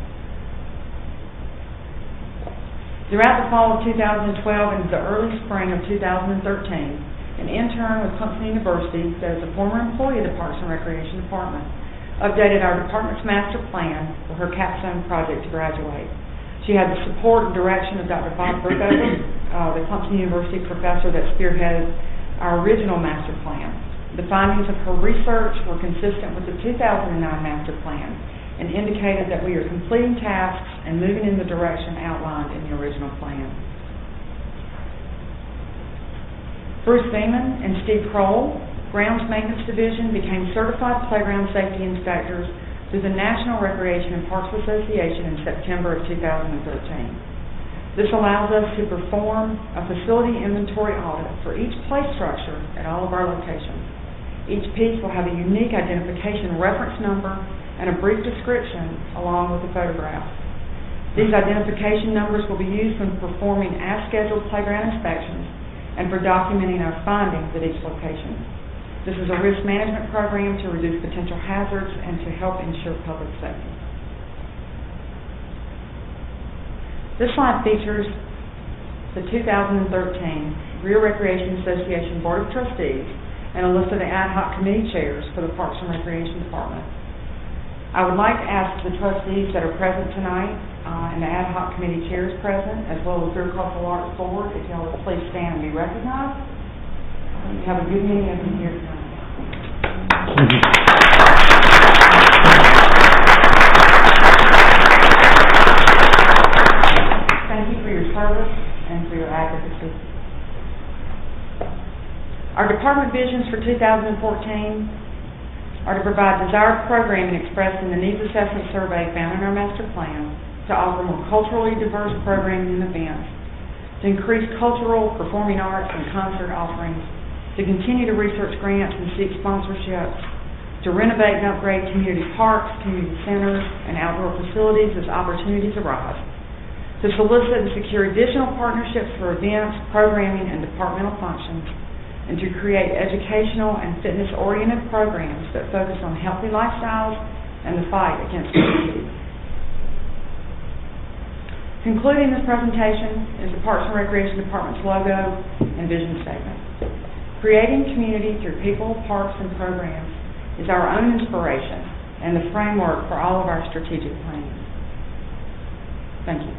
Throughout the fall of 2012 and the early spring of 2013, an intern with Clemson University that is a former employee of the Parks and Recreation Department updated our department's master plan for her capstone project to graduate. She had the support and direction of Dr. Bob Brookover, the Clemson University professor that spearheaded our original master plan. The findings of her research were consistent with the 2009 master plan and indicated that we are completing tasks and moving in the direction outlined in the original plan. Bruce Beeman and Steve Kroll, Grounds Maintenance Division, became certified playground safety inspectors through the National Recreation and Parks Association in September of 2013. This allows us to perform a facility inventory audit for each play structure at all of our locations. Each piece will have a unique identification reference number and a brief description along with a photograph. These identification numbers will be used when performing as-scheduled playground inspections and for documenting our findings at each location. This is a risk management program to reduce potential hazards and to help ensure public safety. This slide features the 2013 Greer Recreation Association Board of Trustees and a list of the ad hoc committee chairs for the Parks and Recreation Department. I would like to ask the trustees that are present tonight and the ad hoc committee chairs present, as well as Greer Cultural Arts Board, if y'all would please stand and be recognized. We have a good meeting of them here tonight. Thank you for your service and for your advocacy. Our department visions for 2014 are to provide desired programming expressed in the needs assessment survey found in our master plan, to offer more culturally diverse programming and events, to increase cultural, performing arts, and concert offerings, to continue to research grants and seek sponsorships, to renovate and upgrade community parks, community centers, and outdoor facilities as opportunities arise, to solicit and secure additional partnerships for events, programming, and departmental functions, and to create educational and fitness-oriented programs that focus on healthy lifestyles and the fight against obesity. Concluding this presentation is the Parks and Recreation Department's logo and vision statement. Creating community through people, parks, and programs is our own inspiration and the framework for all of our strategic planning. Thank you.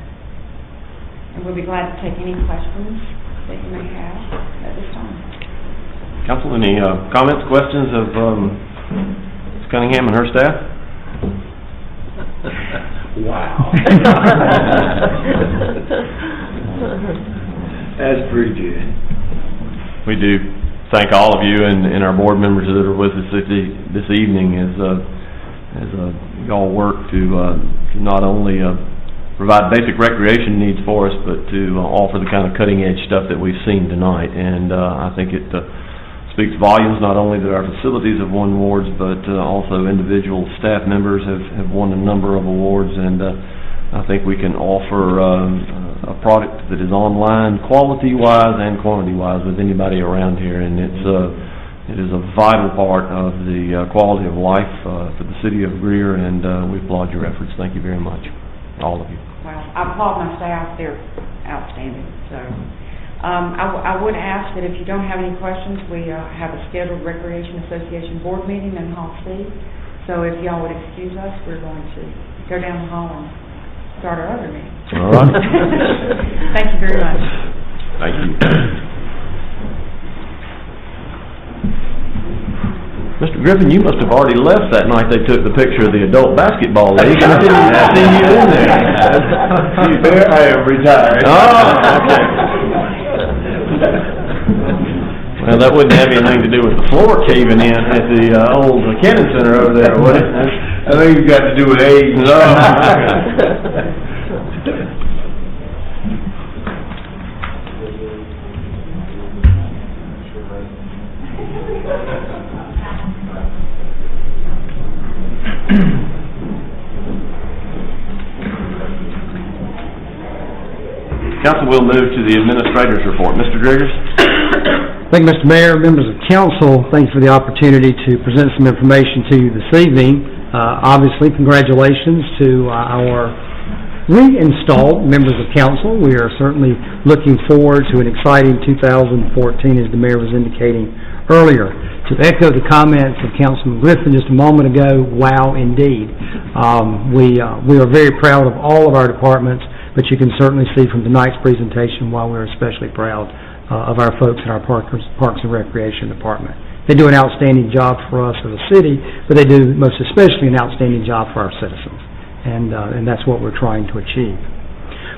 And we'll be glad to take any questions that you may have at this time. Council, any comments, questions of Ms. Cunningham and her staff? Wow. That's pretty good. We do thank all of you and our board members that are with us this evening as y'all work to not only provide basic recreation needs for us, but to offer the kind of cutting-edge stuff that we've seen tonight. And I think it speaks volumes not only that our facilities have won awards, but also individual staff members have won a number of awards. And I think we can offer a product that is online quality-wise and quantity-wise with anybody around here, and it is a vital part of the quality of life for the city of Greer, and we applaud your efforts. Thank you very much, all of you. Well, I applaud my staff. They're outstanding. So I would ask that if you don't have any questions, we have a scheduled Recreation Association board meeting in Hall C. So if y'all would excuse us, we're going to go down the hall and start our other meeting. All right. Thank you very much. Thank you. Mr. Griffin, you must have already left that night they took the picture of the adult basketball league. I didn't even see you in there. I am retired. Oh, okay. Well, that wouldn't have anything to do with the floor caving in at the old Cannon Center over there, would it? I think you've got to do with age. Council will move to the administrator's report. Mr. Driggers? Thank you, Mr. Mayor, members of council. Thanks for the opportunity to present some information to you this evening. Obviously, congratulations to our reinstalled members of council. We are certainly looking forward to an exciting 2014, as the mayor was indicating earlier. To echo the comments of Councilman Griffin just a moment ago, wow, indeed. We are very proud of all of our departments. but you can certainly see from tonight's presentation why we're especially proud of our folks in our Parks and Recreation Department. They do an outstanding job for us as a city, but they do most especially an outstanding job for our citizens, and that's what we're trying to achieve.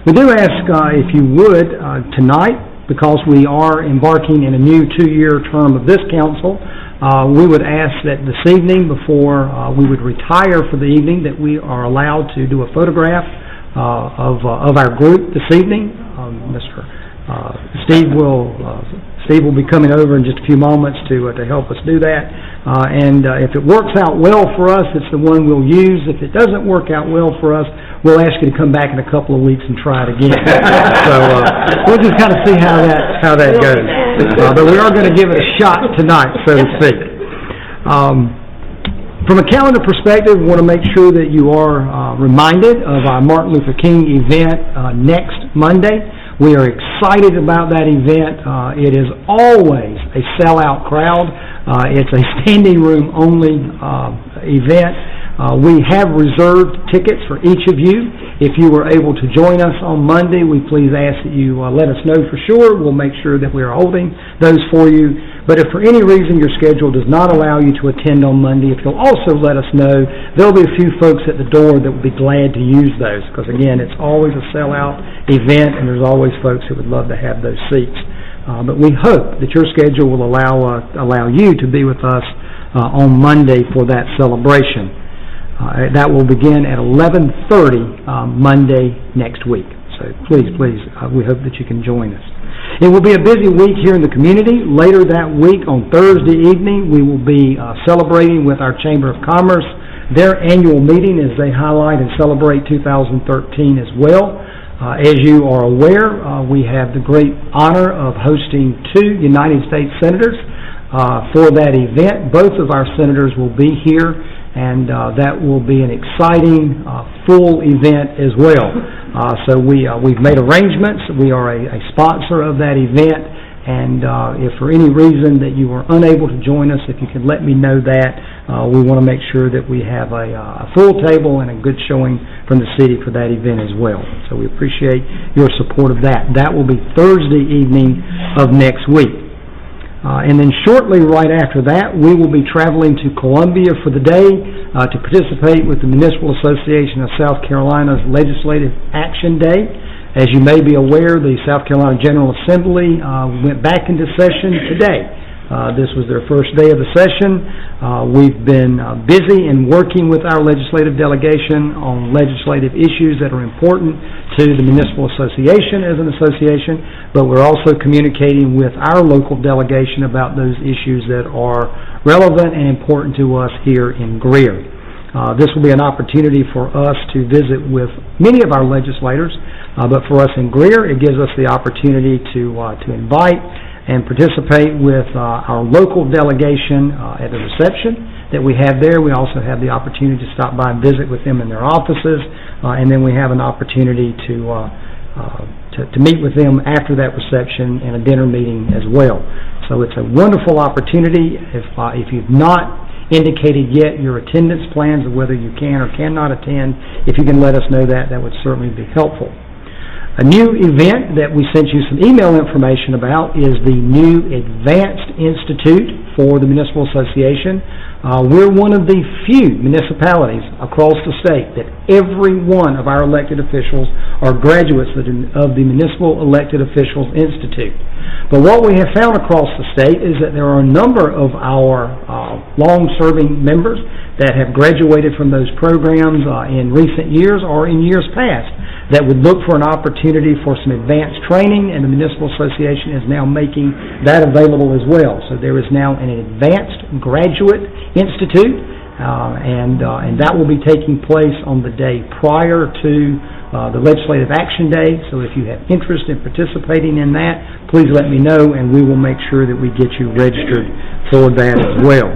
We do ask, if you would, tonight, because we are embarking in a new 2-year term of this council, we would ask that this evening, before we would retire for the evening, that we are allowed to do a photograph of our group this evening. Steve will be coming over in just a few moments to help us do that. And if it works out well for us, it's the one we'll use. If it doesn't work out well for us, we'll ask you to come back in a couple of weeks and try it again. So we'll just kind of see how that goes. But we are going to give it a shot tonight, so to speak. From a calendar perspective, we want to make sure that you are reminded of our Martin Luther King event next Monday. We are excited about that event. It is always a sellout crowd. It's a standing room only event. We have reserved tickets for each of you. If you were able to join us on Monday, we please ask that you let us know for sure. We'll make sure that we are holding those for you. But if for any reason your schedule does not allow you to attend on Monday, if you'll also let us know, there'll be a few folks at the door that will be glad to use those, because again, it's always a sellout event and there's always folks who would love to have those seats. But we hope that your schedule will allow you to be with us on Monday for that celebration. That will begin at 11:30 Monday next week. So please, we hope that you can join us. It will be a busy week here in the community. Later that week, on Thursday evening, we will be celebrating with our Chamber of Commerce their annual meeting as they highlight and celebrate 2013 as well. As you are aware, we have the great honor of hosting 2 United States Senators for that event. Both of our senators will be here, and that will be an exciting, full event as well. So we've made arrangements. We are a sponsor of that event, and if for any reason that you are unable to join us, if you could let me know that, we want to make sure that we have a full table and a good showing from the city for that event as well. So we appreciate your support of that. That will be Thursday evening of next week. And then shortly right after that, we will be traveling to Columbia for the day to participate with the Municipal Association of South Carolina's Legislative Action Day. As you may be aware, the South Carolina General Assembly went back into session today. This was their first day of the session. We've been busy in working with our legislative delegation on legislative issues that are important to the Municipal Association as an association, but we're also communicating with our local delegation about those issues that are relevant and important to us here in Greer. This will be an opportunity for us to visit with many of our legislators, but for us in Greer, it gives us the opportunity to invite and participate with our local delegation at the reception that we have there. We also have the opportunity to stop by and visit with them in their offices, and then we have an opportunity to meet with them after that reception and a dinner meeting as well. So it's a wonderful opportunity. If you've not indicated yet your attendance plans of whether you can or cannot attend, if you can let us know that, that would certainly be helpful. A new event that we sent you some email information about is the new Advanced Institute for the Municipal Association. We're one of the few municipalities across the state that every one of our elected officials are graduates of the Municipal Elected Officials Institute. But what we have found across the state is that there are a number of our long-serving members that have graduated from those programs in recent years or in years past that would look for an opportunity for some advanced training, and the Municipal Association is now making that available as well. So there is now an Advanced Graduate Institute, and that will be taking place on the day prior to the Legislative Action Day. So if you have interest in participating in that, please let me know, and we will make sure that we get you registered for that as well.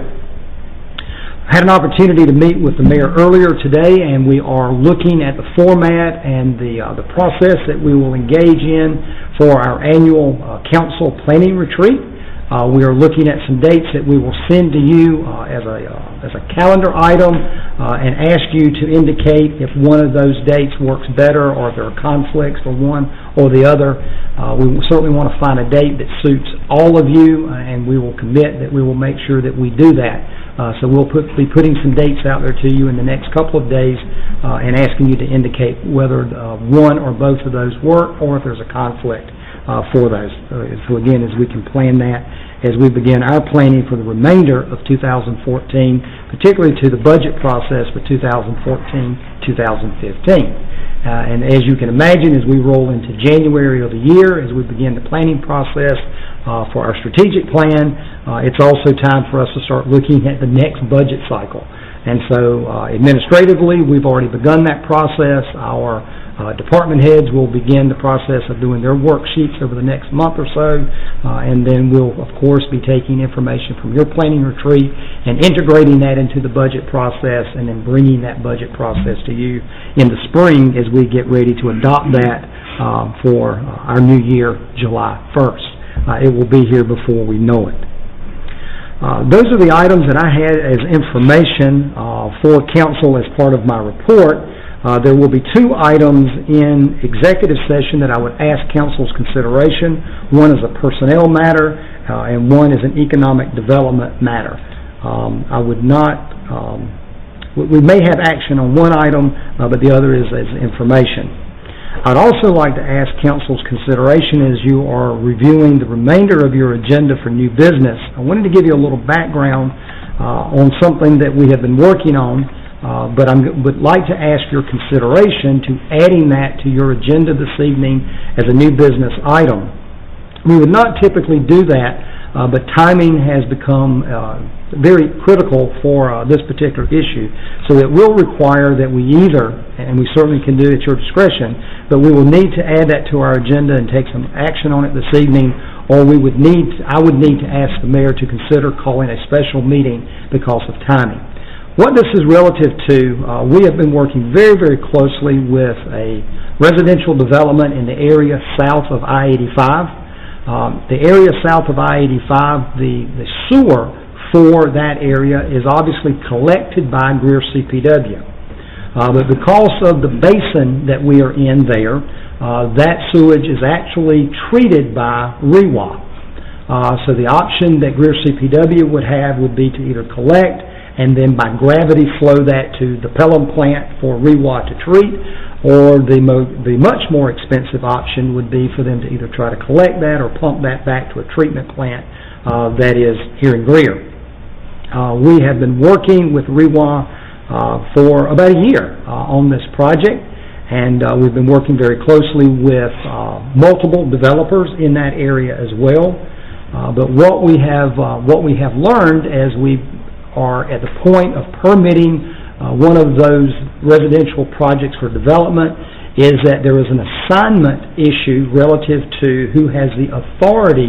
I had an opportunity to meet with the mayor earlier today, and we are looking at the format and the process that we will engage in for our annual council planning retreat. We are looking at some dates that we will send to you as a calendar item and ask you to indicate if one of those dates works better or if there are conflicts for one or the other. We certainly want to find a date that suits all of you, and we will commit that we will make sure that we do that. So we'll be putting some dates out there to you in the next couple of days and asking you to indicate whether one or both of those work or if there's a conflict for those. So again, as we can plan that, as we begin our planning for the remainder of 2014, particularly to the budget process for 2014-2015. And as you can imagine, as we roll into January of the year, as we begin the planning process for our strategic plan, it's also time for us to start looking at the next budget cycle. And so administratively, we've already begun that process. Our department heads will begin the process of doing their worksheets over the next month or so, and then we'll, of course, be taking information from your planning retreat and integrating that into the budget process and then bringing that budget process to you in the spring as we get ready to adopt that for our new year, July 1st. It will be here before we know it. Those are the items that I had as information for council as part of my report. There will be two items in executive session that I would ask council's consideration. One is a personnel matter, and one is an economic development matter. I would not, we may have action on one item, but the other is as information. I'd also like to ask council's consideration as you are reviewing the remainder of your agenda for new business. I wanted to give you a little background on something that we have been working on. But I would like to ask your consideration to adding that to your agenda this evening as a new business item. We would not typically do that, but timing has become very critical for this particular issue. So it will require that we either, and we certainly can do it at your discretion, but we will need to add that to our agenda and take some action on it this evening, or I would need to ask the mayor to consider calling a special meeting because of timing. What this is relative to, we have been working very, very closely with a residential development in the area south of I-85. The area south of I-85, the sewer for that area is obviously collected by Greer CPW. But because of the basin that we are in there, that sewage is actually treated by REWA. So the option that Greer CPW would have would be to either collect and then by gravity flow that to the Pelham plant for REWA to treat, or the much more expensive option would be for them to either try to collect that or pump that back to a treatment plant that is here in Greer. We have been working with REWA for about a year on this project, and we've been working very closely with multiple developers in that area as well. But what we have learned as we are at the point of permitting one of those residential projects for development is that there is an assignment issue relative to who has the authority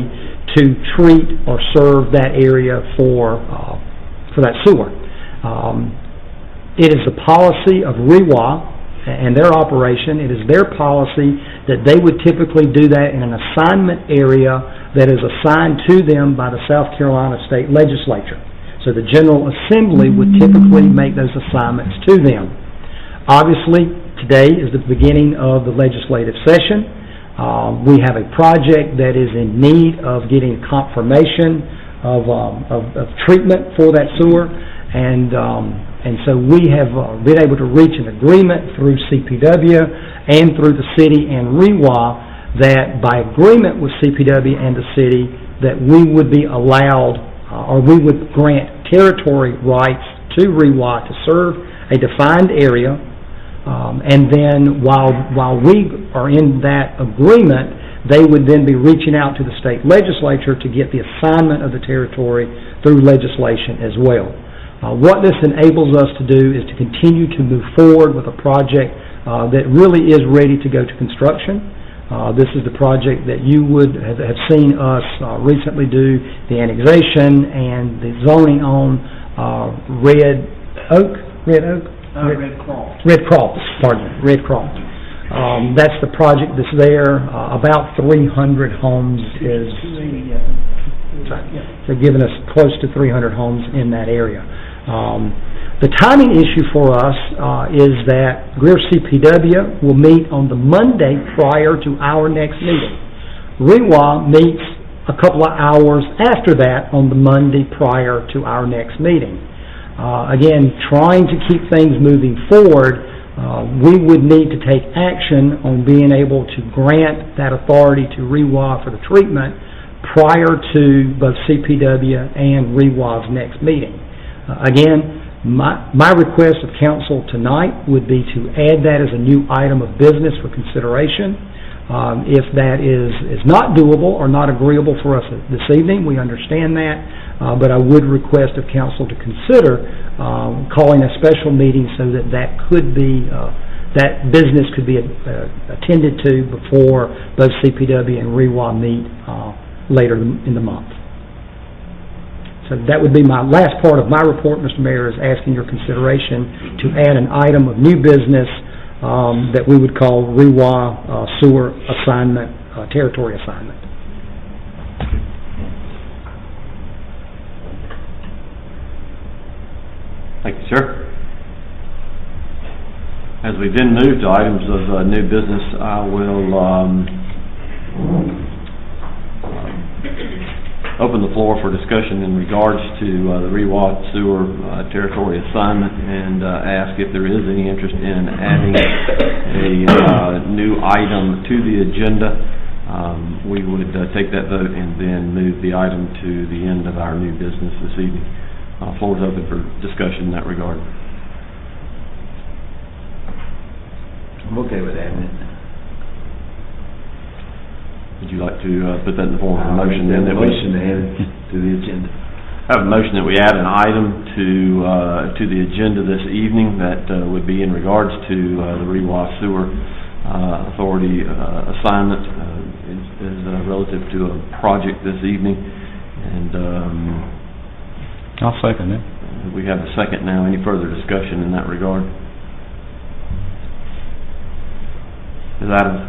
to treat or serve that area for that sewer. It is the policy of REWA and their operation. It is their policy that they would typically do that in an assignment area that is assigned to them by the South Carolina State Legislature. So the General Assembly would typically make those assignments to them. Obviously, today is the beginning of the legislative session. We have a project that is in need of getting confirmation of treatment for that sewer, and so we have been able to reach an agreement through CPW and through the city and REWA that by agreement with CPW and the city that we would be allowed or we would grant territory rights to REWA to serve a defined area, and then while we are in that agreement, they would then be reaching out to the state legislature to get the assignment of the territory through legislation as well. What this enables us to do is to continue to move forward with a project that really is ready to go to construction. This is the project that you would have seen us recently do the annexation and the zoning on Red Croft. That's the project that's there. About 300 homes is So giving us close to 300 homes in that area. The timing issue for us is that Greer CPW will meet on the Monday prior to our next meeting. REWA meets a couple of hours after that on the Monday prior to our next meeting. Again, trying to keep things moving forward, we would need to take action on being able to grant that authority to REWA for the treatment prior to both CPW and REWA's next meeting. Again, my request of council tonight would be to add that as a new item of business for consideration. If that is not doable or not agreeable for us this evening, we understand that, but I would request of council to consider calling a special meeting so that that business could be attended to before both CPW and REWA meet later in the month. So that would be my last part of my report, Mr. Mayor, is asking your consideration to add an item of new business that we would call REWA sewer assignment, territory assignment. Thank you, sir. As we then move to items of new business, I will open the floor for discussion in regards to the REWA sewer territory assignment and ask if there is any interest in adding a new item to the agenda. We would take that vote and then move the item to the end of our new business this evening. Floor is open for discussion in that regard. I'm okay with adding it. Would you like to put that in the form of a motion then? Motion to add it to the agenda. I have a motion that we add an item to the agenda this evening that would be in regards to the REWA sewer authority assignment is relative to a project this evening, and I'll second it. We have a second now. Any further discussion in that regard? Ms. Adams?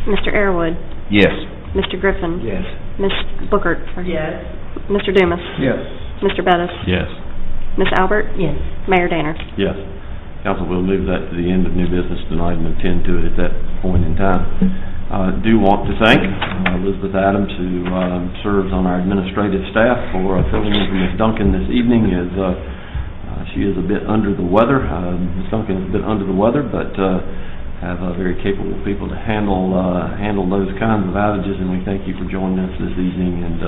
Mr. Airwood? Yes. Mr. Griffin? Yes. Ms. Bookert? Yes. Mr. Dumas? Yes. Mr. Bettis? Yes. Ms. Albert? Yes. Mayor Danner? Yes. Council will move that to the end of new business tonight and attend to it at that point in time. Do want to thank Elizabeth Adams, who serves on our administrative staff, for filling in for Ms. Duncan this evening. She is a bit under the weather. Ms. Duncan is a bit under the weather, but have very capable people to handle those kinds of outages, and we thank you for joining us this evening and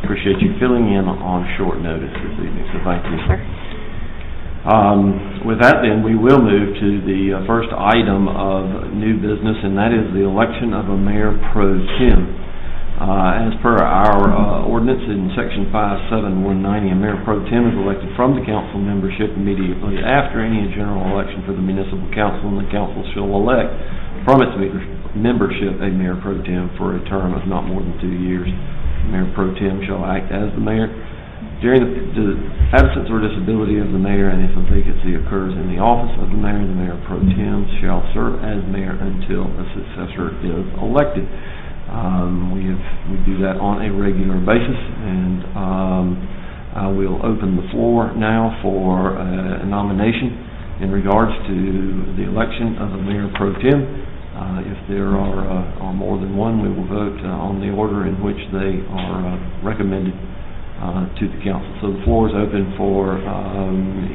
appreciate you filling in on short notice this evening, so thank you. Sir. With that then, we will move to the first item of new business, and that is the election of a mayor pro tem. As per our ordinance in section 57190, a mayor pro tem is elected from the council membership immediately after any general election for the municipal council, and the council shall elect from its membership a mayor pro tem for a term of not more than 2 years. The mayor pro tem shall act as the mayor during the absence or disability of the mayor, and if a vacancy occurs in the office of the mayor pro tem shall serve as mayor until a successor is elected. We do that on a regular basis, and I will open the floor now for a nomination in regards to the election of a mayor pro tem. If there are more than one, we will vote on the order in which they are recommended to the council. So the floor is open for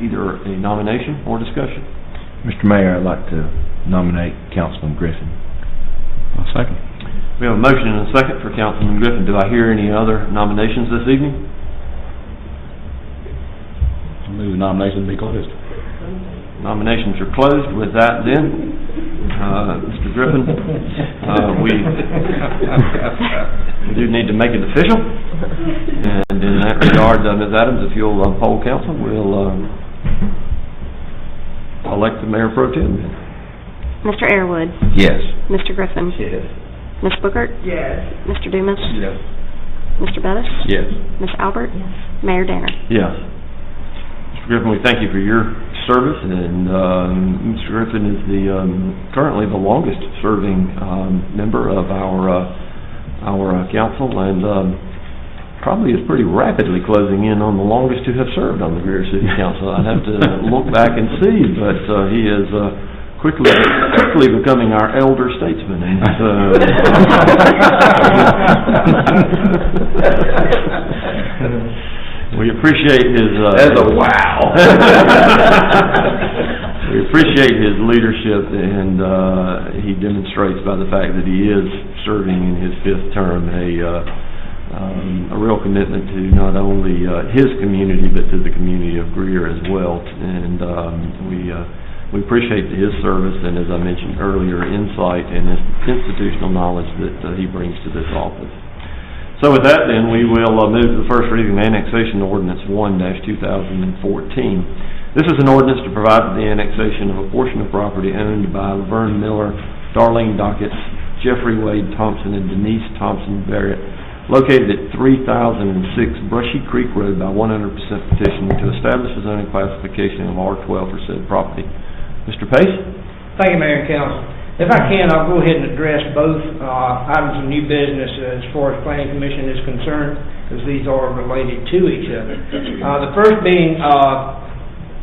either a nomination or discussion. Mr. Mayor, I'd like to nominate Councilman Griffin. I'll second. We have a motion and a second for Councilman Griffin. Do I hear any other nominations this evening? I'll move the nomination to be closed. Nominations are closed. With that then, Mr. Griffin, we do need to make it official. And in that regard, Ms. Adams, if you'll poll council, we'll elect the mayor pro tem. Mr. Airwood? Yes. Mr. Griffin? Yes. Ms. Bookert? Yes. Mr. Dumas? Yes. Mr. Bettis? Yes. Ms. Albert? Mayor Danner? Yes. Mr. Griffin, we thank you for your service, and Mr. Griffin is currently the longest serving member of our our council, and probably is pretty rapidly closing in on the longest to have served on the Greer City Council. I'd have to look back and see, but he is quickly becoming our elder statesman. We appreciate his... That's a wow! We appreciate his leadership, and he demonstrates by the fact that he is serving in his 5th term a real commitment to not only his community, but to the community of Greer as well. And we appreciate his service, and as I mentioned earlier, insight and institutional knowledge that he brings to this office. So with that, then, we will move to the first reading of Annexation Ordinance 1-2014. This is an ordinance to provide for the annexation of a portion of property owned by Laverne Miller, Darlene Dockett, Jeffrey Wade Thompson, and Denise Thompson Barrett, located at 3006 Brushy Creek Road by 100% petition to establish a zoning classification of R12 for said property. Mr. Pace? Thank you, Mayor and Council. If I can, I'll go ahead and address both items of new business as far as Planning Commission is concerned, because these are related to each other. The first being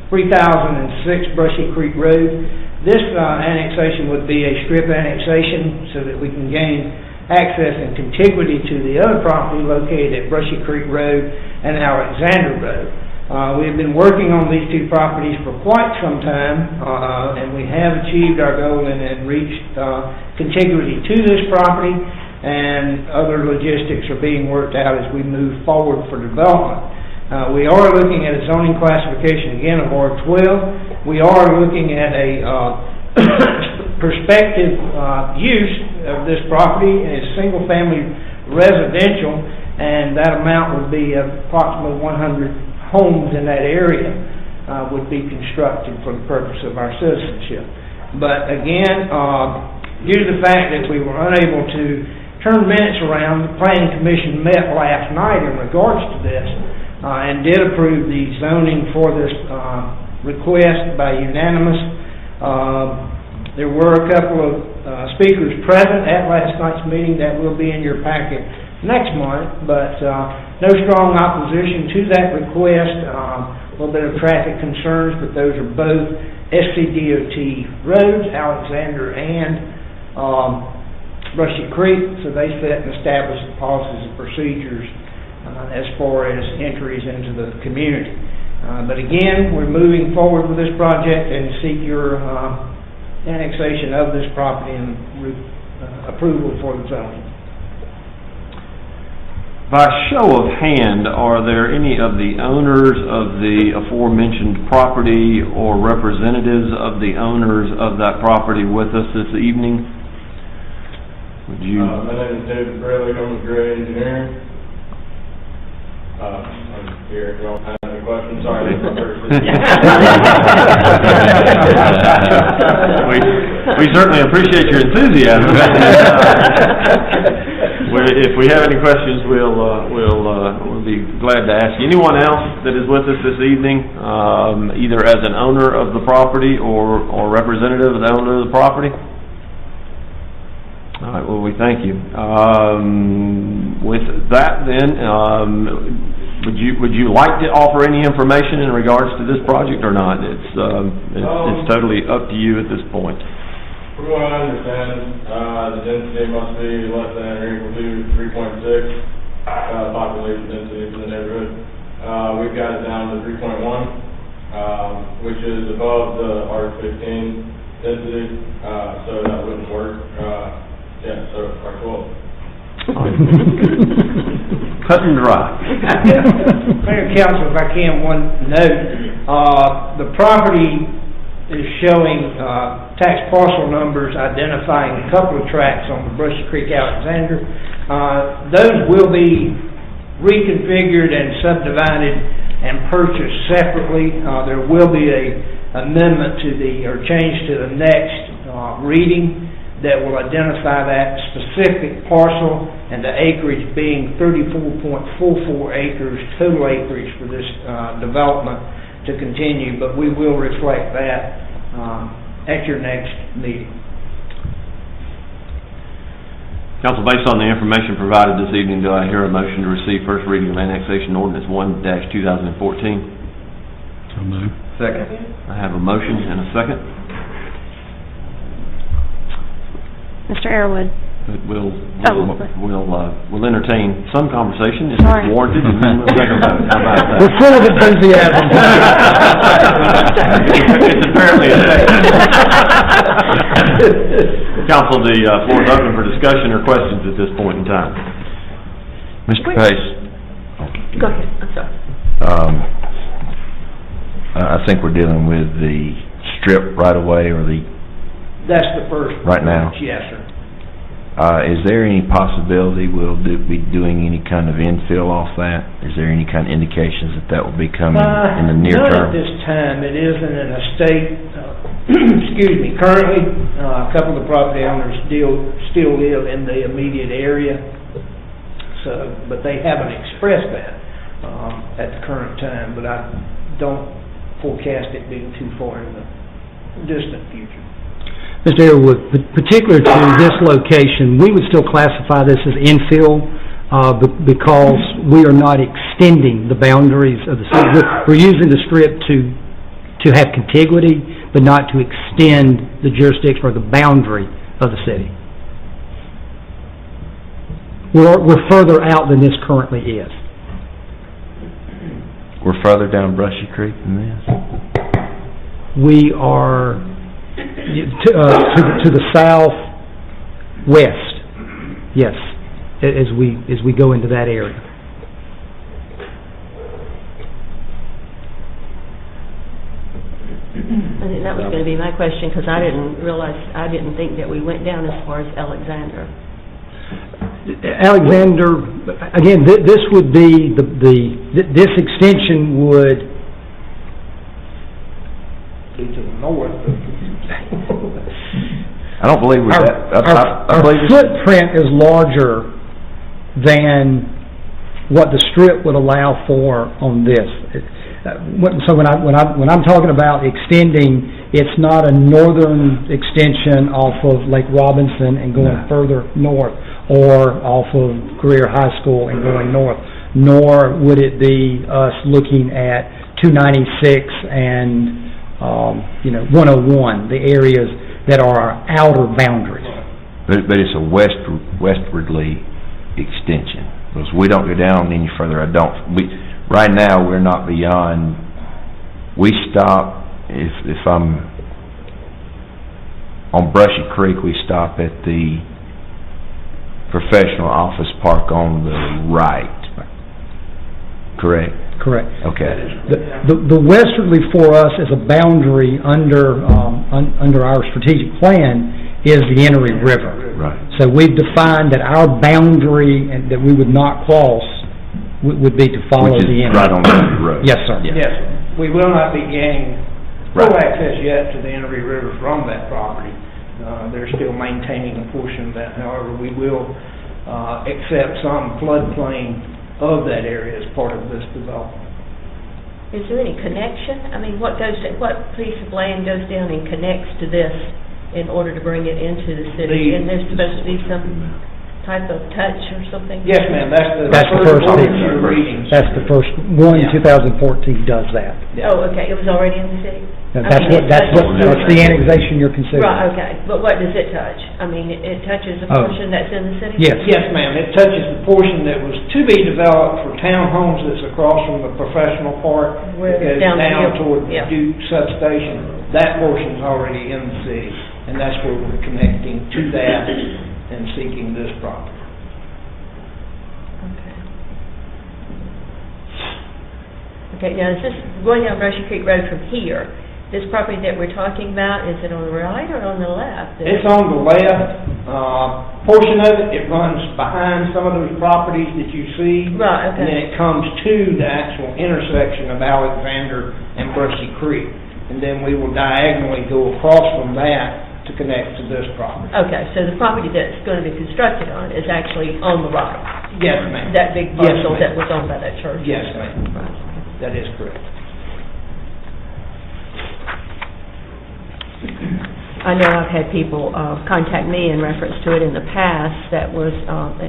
3006 Brushy Creek Road. This annexation would be a strip annexation so that we can gain access and contiguity to the other property located at Brushy Creek Road and Alexander Road. We have been working on these two properties for quite some time, and we have achieved our goal and reached contiguity to this property, and other logistics are being worked out as we move forward for development. We are looking at a zoning classification again of R12. We are looking at a prospective use of this property as single-family residential, and that amount would be approximately 100 homes in that area would be constructed for the purpose of our citizenship. But again, due to the fact that we were unable to turn minutes around, the Planning Commission met last night in regards to this and did approve the zoning for this request by unanimous. There were a couple of speakers present at last night's meeting that will be in your packet next month, but no strong opposition to that request. A little bit of traffic concerns, but those are both SCDOT roads, Alexander and Brushy Creek, so they set and establish the policies and procedures as far as entries into the community. But again, we're moving forward with this project and seek your annexation of this property and approval for the zoning. By show of hand, are there any of the owners of the aforementioned property or representatives of the owners of that property with us this evening? Would you? My name is David Bradley. I'm with Gray Engineering. I'm here. You don't have any questions? Sorry, this is my first we certainly appreciate your enthusiasm. If we have any questions, we'll be glad to ask you. Anyone else that is with us this evening, either as an owner of the property or representative of the owner of the property? All right, well, we thank you. With that, then, would you like to offer any information in regards to this project or not? It's totally up to you at this point. From what I understand, the density must be less than or equal to 3.6 population density for the neighborhood. We've got it down to 3.1, which is above the R15 density, so that wouldn't work. Yeah, so R12. Cut and dry. Mayor and Council, if I can, one note. The property is showing tax parcel numbers identifying a couple of tracts on the Brushy Creek Alexander. Those will be reconfigured and subdivided and purchased separately. There will be a amendment to or change to the next reading that will identify that specific parcel and the acreage being 34.44 acres, total acreage for this development to continue, but we will reflect that at your next meeting. Council, based on the information provided this evening, do I hear a motion to receive first reading of annexation ordinance 1-2014? So moved. Second. I have a motion and a second. Mr. Arrowood. We'll entertain some conversation if Sorry. it's warranted, and then we'll take a vote. How about that? We're full of enthusiasm. It's apparently a Council, the floor is open for discussion or questions at this point in time. Mr. Pace, Go ahead, I'm sorry. I think we're dealing with the strip right away, or the, That's the first. Right now? Yes, sir. is there any possibility we'll be doing any kind of infill off that? Is there any kind of indications that will be coming in the near term? None at this time. It isn't in a state, excuse me, currently, a couple of the property owners still live in the immediate area, so, but they haven't expressed that at the current time, but I don't forecast it being too far in the distant future. Mr. Arrowood, particular to this location, we would still classify this as infill because we are not extending the boundaries of the city. We're using the strip to have contiguity, but not to extend the jurisdiction or the boundary of the city. We're further out than this currently is. We're further down Brushy Creek than this? We are to the southwest, yes, as we go into that area. I think that was going to be my question, because I didn't think that we went down as far as Alexander. Alexander, again, this would be this extension would To the north. I don't believe we're that. I our believe footprint is larger than what the strip would allow for on this. So when I'm talking about extending, it's not a northern extension off of Lake Robinson and going further north, or off of Greer High School and going north, nor would it be us looking at 296 and 101, the areas that are our outer boundaries. But it's a westwardly extension, because we don't go down any further. Right now, we're not beyond, we stop, if I'm on Brushy Creek, we stop at the professional office park on the right. Correct? Correct. Okay. The westwardly for us as a boundary under our strategic plan is the Enoree River. Right. So we've defined that our boundary and that we would not cross would be to follow Which is the Enoree. right on the road. Yes, sir. Yes, we will not be gaining full access yet to the Enoree River from that property. They're still maintaining a portion of that. However, we will accept some floodplain of that area as part of this development. Is there any connection? I mean, what piece of land goes down and connects to this in order to bring it into the city? And there's supposed to be some type of touch or something? Yes, ma'am, that's the first ordinance you're reading. That's the first one. 2014 does that. Oh, okay, it was already in the city? That's the annexation you're considering. Right, okay, but what does it touch? I mean, it touches a portion that's in the city? Yes. Yes, ma'am, it touches the portion that was to be developed for townhomes that's across from the professional park. Where It goes down down here. toward Yeah. Duke substation. That portion's already in the city, and that's where we're connecting to that and seeking this property. Okay, now is this going down Brushy Creek Road from here? This property that we're talking about, is it on the right or on the left? It's on the left, portion of it runs behind some of those properties that you see. Right, okay. And then it comes to the actual intersection of Alexander and Brushy Creek. And then we will diagonally go across from that to connect to this property. Okay, so the property that's going to be constructed on is actually on the right? Yes, ma'am. That big Yes, parcel ma'am. that was owned by that church? Yes, ma'am. That is correct. I know I've had people contact me in reference to it in the past that was,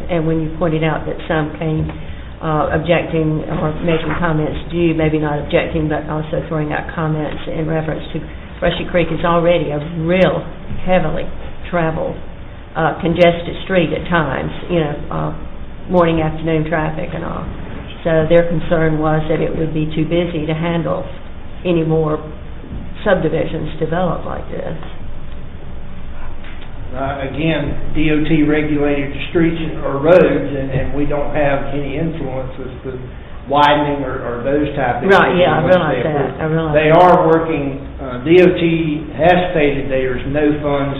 and when you pointed out that some came objecting or making comments due, maybe not objecting, but also throwing out comments in reference to Brushy Creek is already a real heavily traveled, congested street at times, morning, afternoon traffic and all. So their concern was that it would be too busy to handle any more subdivisions developed like this. Again, DOT regulated the streets or roads, and we don't have any influence with the widening or those type of things. Right, yeah, I realize that. They are working, DOT has stated there's no funds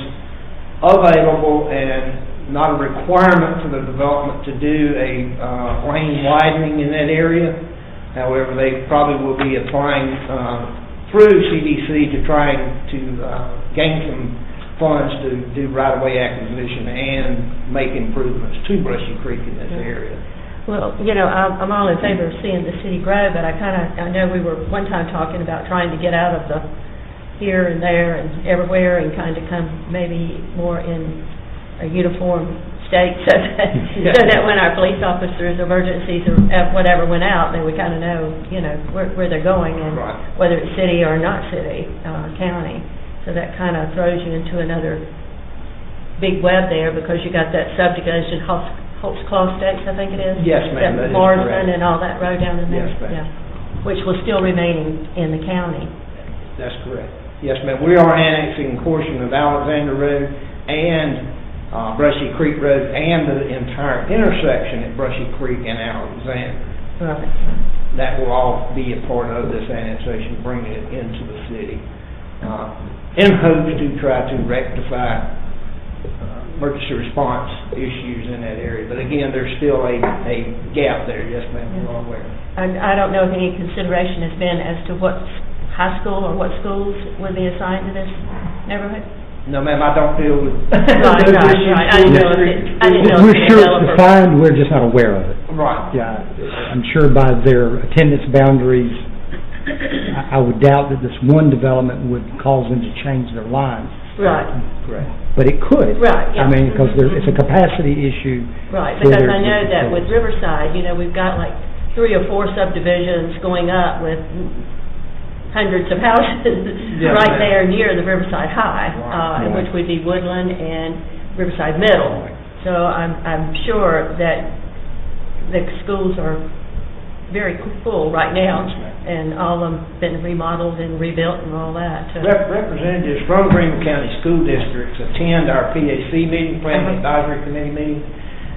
available and not a requirement for the development to do a lane widening in that area. However, they probably will be applying through CDC to try to gain some funds to do right-of-way acquisition and make improvements to Brushy Creek in this area. Well, I'm all in favor of seeing the city grow, but I know we were one time talking about trying to get out of the here and there and everywhere and kind of come maybe more in a uniform state so that when our police officers, emergencies or whatever went out, they would kind of know, where they're going and whether it's city or not city, county. So that kind of throws you into another big web there because you got that subdivision, Holt's Claw Estates, I think it is? Yes, ma'am, that is Marsden correct. and all that road down in there? Yes, ma'am. Yeah. Which was still remaining in the county. That's correct. Yes, ma'am. We are annexing a portion of Alexander Road and Brushy Creek Road and the entire intersection at Brushy Creek and Alexander. Right. That will all be a part of this annexation, bringing it into the city. In hopes to try to rectify emergency response issues in that area. But again, there's still a gap there. Yes, ma'am, we're all aware. And I don't know if any consideration has been as to what high school or what schools would be assigned to this neighborhood? No, ma'am, I don't deal with Right. I didn't know if We're sure it's defined, we're just not aware of it. Right. Yeah, I'm sure by their attendance boundaries, I would doubt that this one development would cause them to change their lines. Right. Correct. But it could. Right, yeah. I mean, because it's a capacity issue. Right, because I know that with Riverside, we've got like 3 or 4 subdivisions going up with hundreds of houses right there near the Riverside High, in which would be Woodland and Riverside Middle. So I'm sure that the schools are very full right now, and all of them been remodeled and rebuilt and all that. Representatives from Greenville County School Districts attend our PAC meeting, Planning Advisory Committee meeting,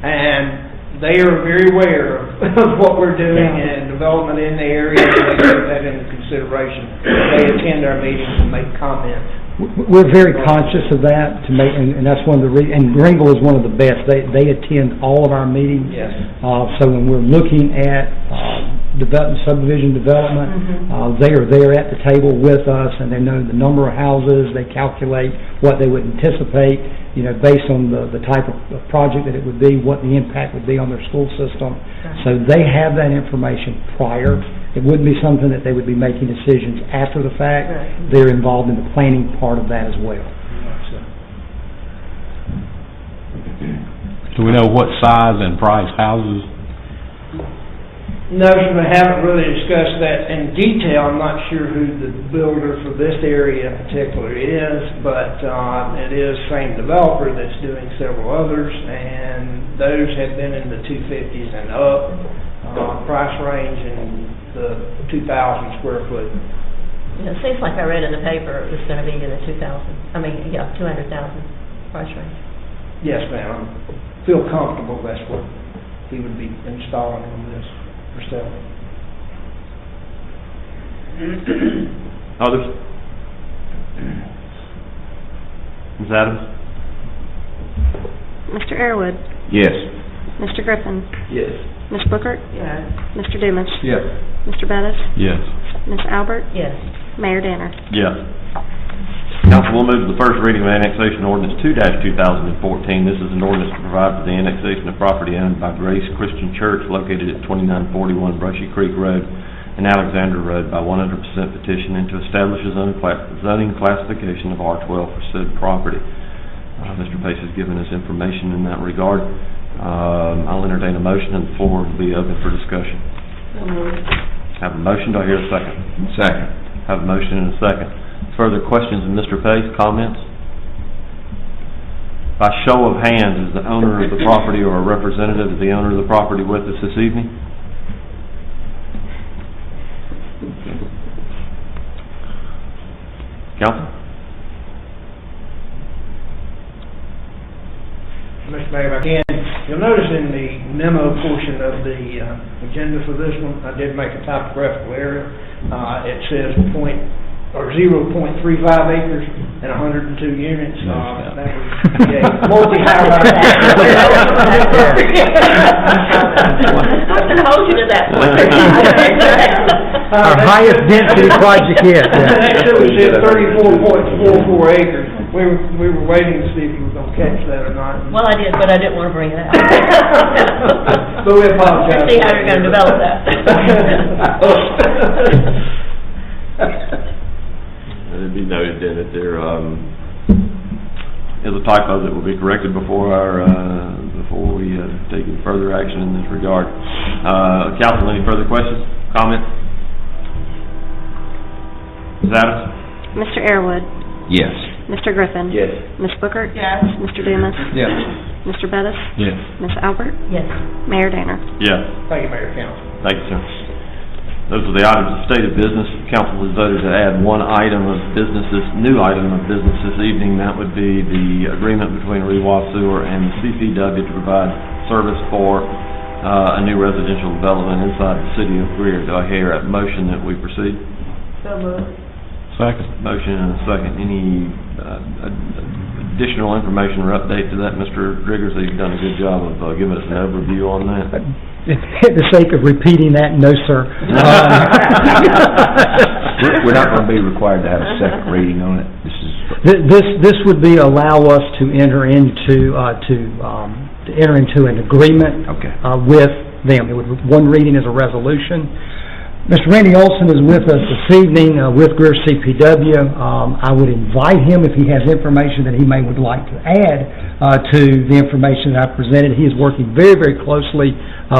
and they are very aware of what we're doing and development in the area, and they take that into consideration. They attend our meetings and make comments. We're very conscious of that, and that's one of the and Greenville is one of the best. They attend all of our meetings. Yes. So when we're looking at subdivision development, they are there at the table with us, and they know the number of houses. They calculate what they would anticipate, based on the type of project that it would be, what the impact would be on their school system. So they have that information prior. It wouldn't be something that they would be making decisions after the fact. Right. They're involved in the planning part of that as well. Do we know what size and price houses? No, sir, we haven't really discussed that in detail. I'm not sure who the builder for this area in particular is, but it is the same developer that's doing several others, and those have been in the 250s and up price range and the 2,000 square foot. It seems like I read in the paper it was going to be in the 200,000 price range. Yes, ma'am. I feel comfortable that's what he would be installing on this for selling. Others? Ms. Adams? Mr. Airwood? Yes. Mr. Griffin? Yes. Ms. Bookert? Yes. Mr. Dumas? Yes. Mr. Bettis? Yes. Ms. Albert? Yes. Mayor Danner? Yes. Council will move to the first reading of annexation ordinance 2-2014. This is an ordinance to provide for the annexation of property owned by Grace Christian Church located at 2941 Brushy Creek Road and Alexander Road by 100% petition and to establish a zoning classification of R12 for said property. Mr. Pace has given us information in that regard. I'll entertain a motion and the floor will be open for discussion. Have a motion, do I hear a second? Second. Have a motion and a second. Further questions of Mr. Pace, comments? By show of hands, is the owner of the property or a representative of the owner of the property with us this evening? Council? Mr. Mayor, if I can, you'll notice in the memo portion of the agenda for this one, I did make a typographical error. It says 0.35 acres and 102 units. That was multi-highlight. I can hold you to that one. Our highest density project yet. Actually, it said 34.44 acres. We were waiting to see if you were going to catch that or not. Well, I did, but I didn't want to bring it out. So we apologize. See how you're going to develop that. It'd be noted then that there is a typo that will be corrected before we take any further action in this regard. Council, any further questions, comments? Ms. Adams? Mr. Airwood? Yes. Mr. Griffin? Yes. Ms. Booker? Yes. Mr. Dumas? Yes. Mr. Bettis? Yes. Ms. Albert? Yes. Mayor Danner? Yes. Thank you, Mayor Council. Thank you, sir. Those are the items of stated business. Council has voted to add one item of business, this new item of business this evening. That would be the agreement between Rewa Sewer and CPW to provide service for a new residential development inside the city of Greer. Do I hear a motion that we proceed? So moved. Second. Motion and a second. Any additional information or update to that, Mr. Driggers? You've done a good job of giving us an overview on that. For the sake of repeating that, no, sir. We're not going to be required to have a second reading on it. This would be allow us to enter into an agreement with them. It would one reading as a resolution. Mr. Randy Olson is with us this evening with Greer CPW. I would invite him if he has information that he would like to add to the information that I presented. He is working very, very closely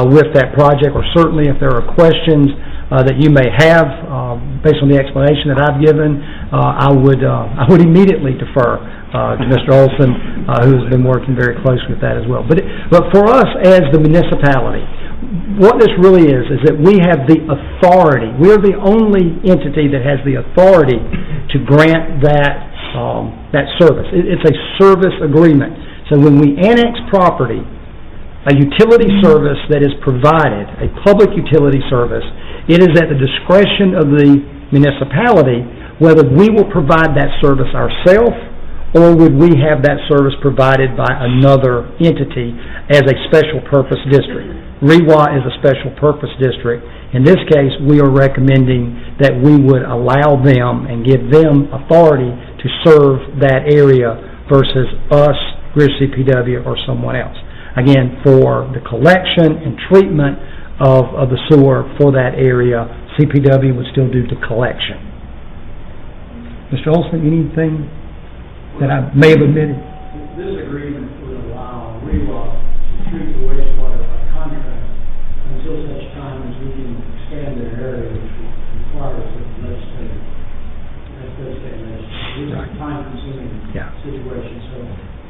with that project, or certainly if there are questions that you may have based on the explanation that I've given, I would immediately defer to Mr. Olson, who has been working very closely with that as well. But for us as the municipality, what this really is that we have the authority. We're the only entity that has the authority to grant that service. It's a service agreement. So when we annex property, a utility service that is provided, a public utility service, it is at the discretion of the municipality whether we will provide that service ourselves or would we have that service provided by another entity as a special purpose district. Rewa is a special purpose district. In this case, we are recommending that we would allow them and give them authority to serve that area versus us, Greer CPW, or someone else. Again, for the collection and treatment of the sewer for that area, CPW would still do the collection. Mr. Olson, anything that I may have omitted? This agreement would allow Rewa to treat the wastewater by contract until such time as we can expand their area, which requires a legislative. This is a time-consuming situation. So,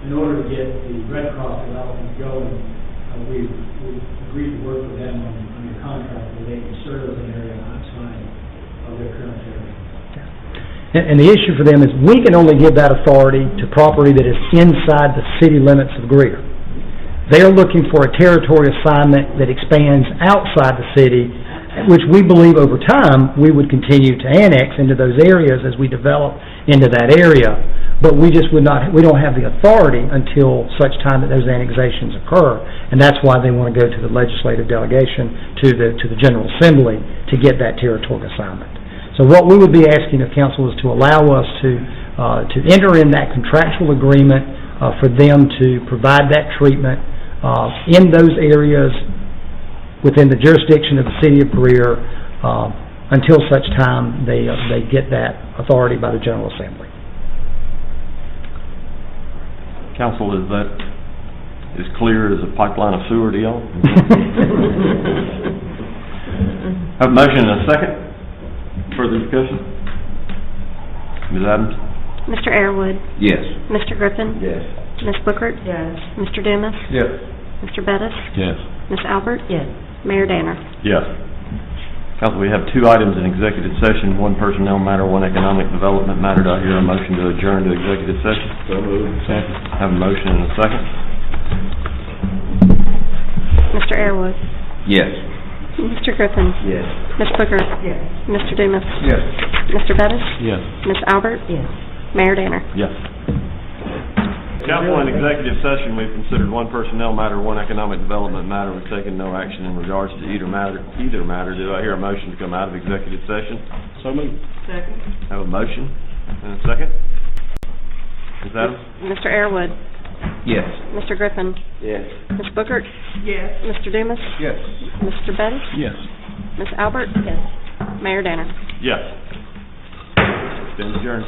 in order to get the Red Cross development going, we've agreed to work with them on a contract where they can serve an area outside of their current area. And the issue for them is we can only give that authority to property that is inside the city limits of Greer. They're looking for a territory assignment that expands outside the city, which we believe over time we would continue to annex into those areas as we develop into that area. But we just we don't have the authority until such time that those annexations occur. And that's why they want to go to the legislative delegation, to the General Assembly, to get that territory assignment. So what we would be asking of council is to allow us to enter in that contractual agreement for them to provide that treatment in those areas within the jurisdiction of the city of Greer until such time they get that authority by the General Assembly. Council, is that as clear as a pipeline of sewer deal? Have a motion and a second. Further discussion? Ms. Adams? Mr. Airwood? Yes. Mr. Griffin? Yes. Ms. Bookert? Yes. Mr. Dumas? Yes. Mr. Bettis? Yes. Ms. Albert? Yes. Mayor Danner? Yes. Council, we have two items in executive session, one personnel matter, one economic development matter. Do I hear a motion to adjourn to executive session? So moved. Second. Have a motion and a second. Mr. Airwood? Yes. Mr. Griffin? Yes. Ms. Bookert? Yes. Mr. Dumas? Yes. Mr. Bettis? Yes. Ms. Albert? Yes. Mayor Danner? Yes. Council, in executive session, we've considered one personnel matter, one economic development matter. We've taken no action in regards to either matter. Do I hear a motion to come out of executive session? So moved. Second. Have a motion and a second. Ms. Adams? Mr. Airwood? Yes. Mr. Griffin? Yes. Ms. Bookert? Yes. Mr. Dumas? Yes. Mr. Bettis? Yes. Ms. Albert? Yes. Mayor Danner? Yes. Stand adjourned.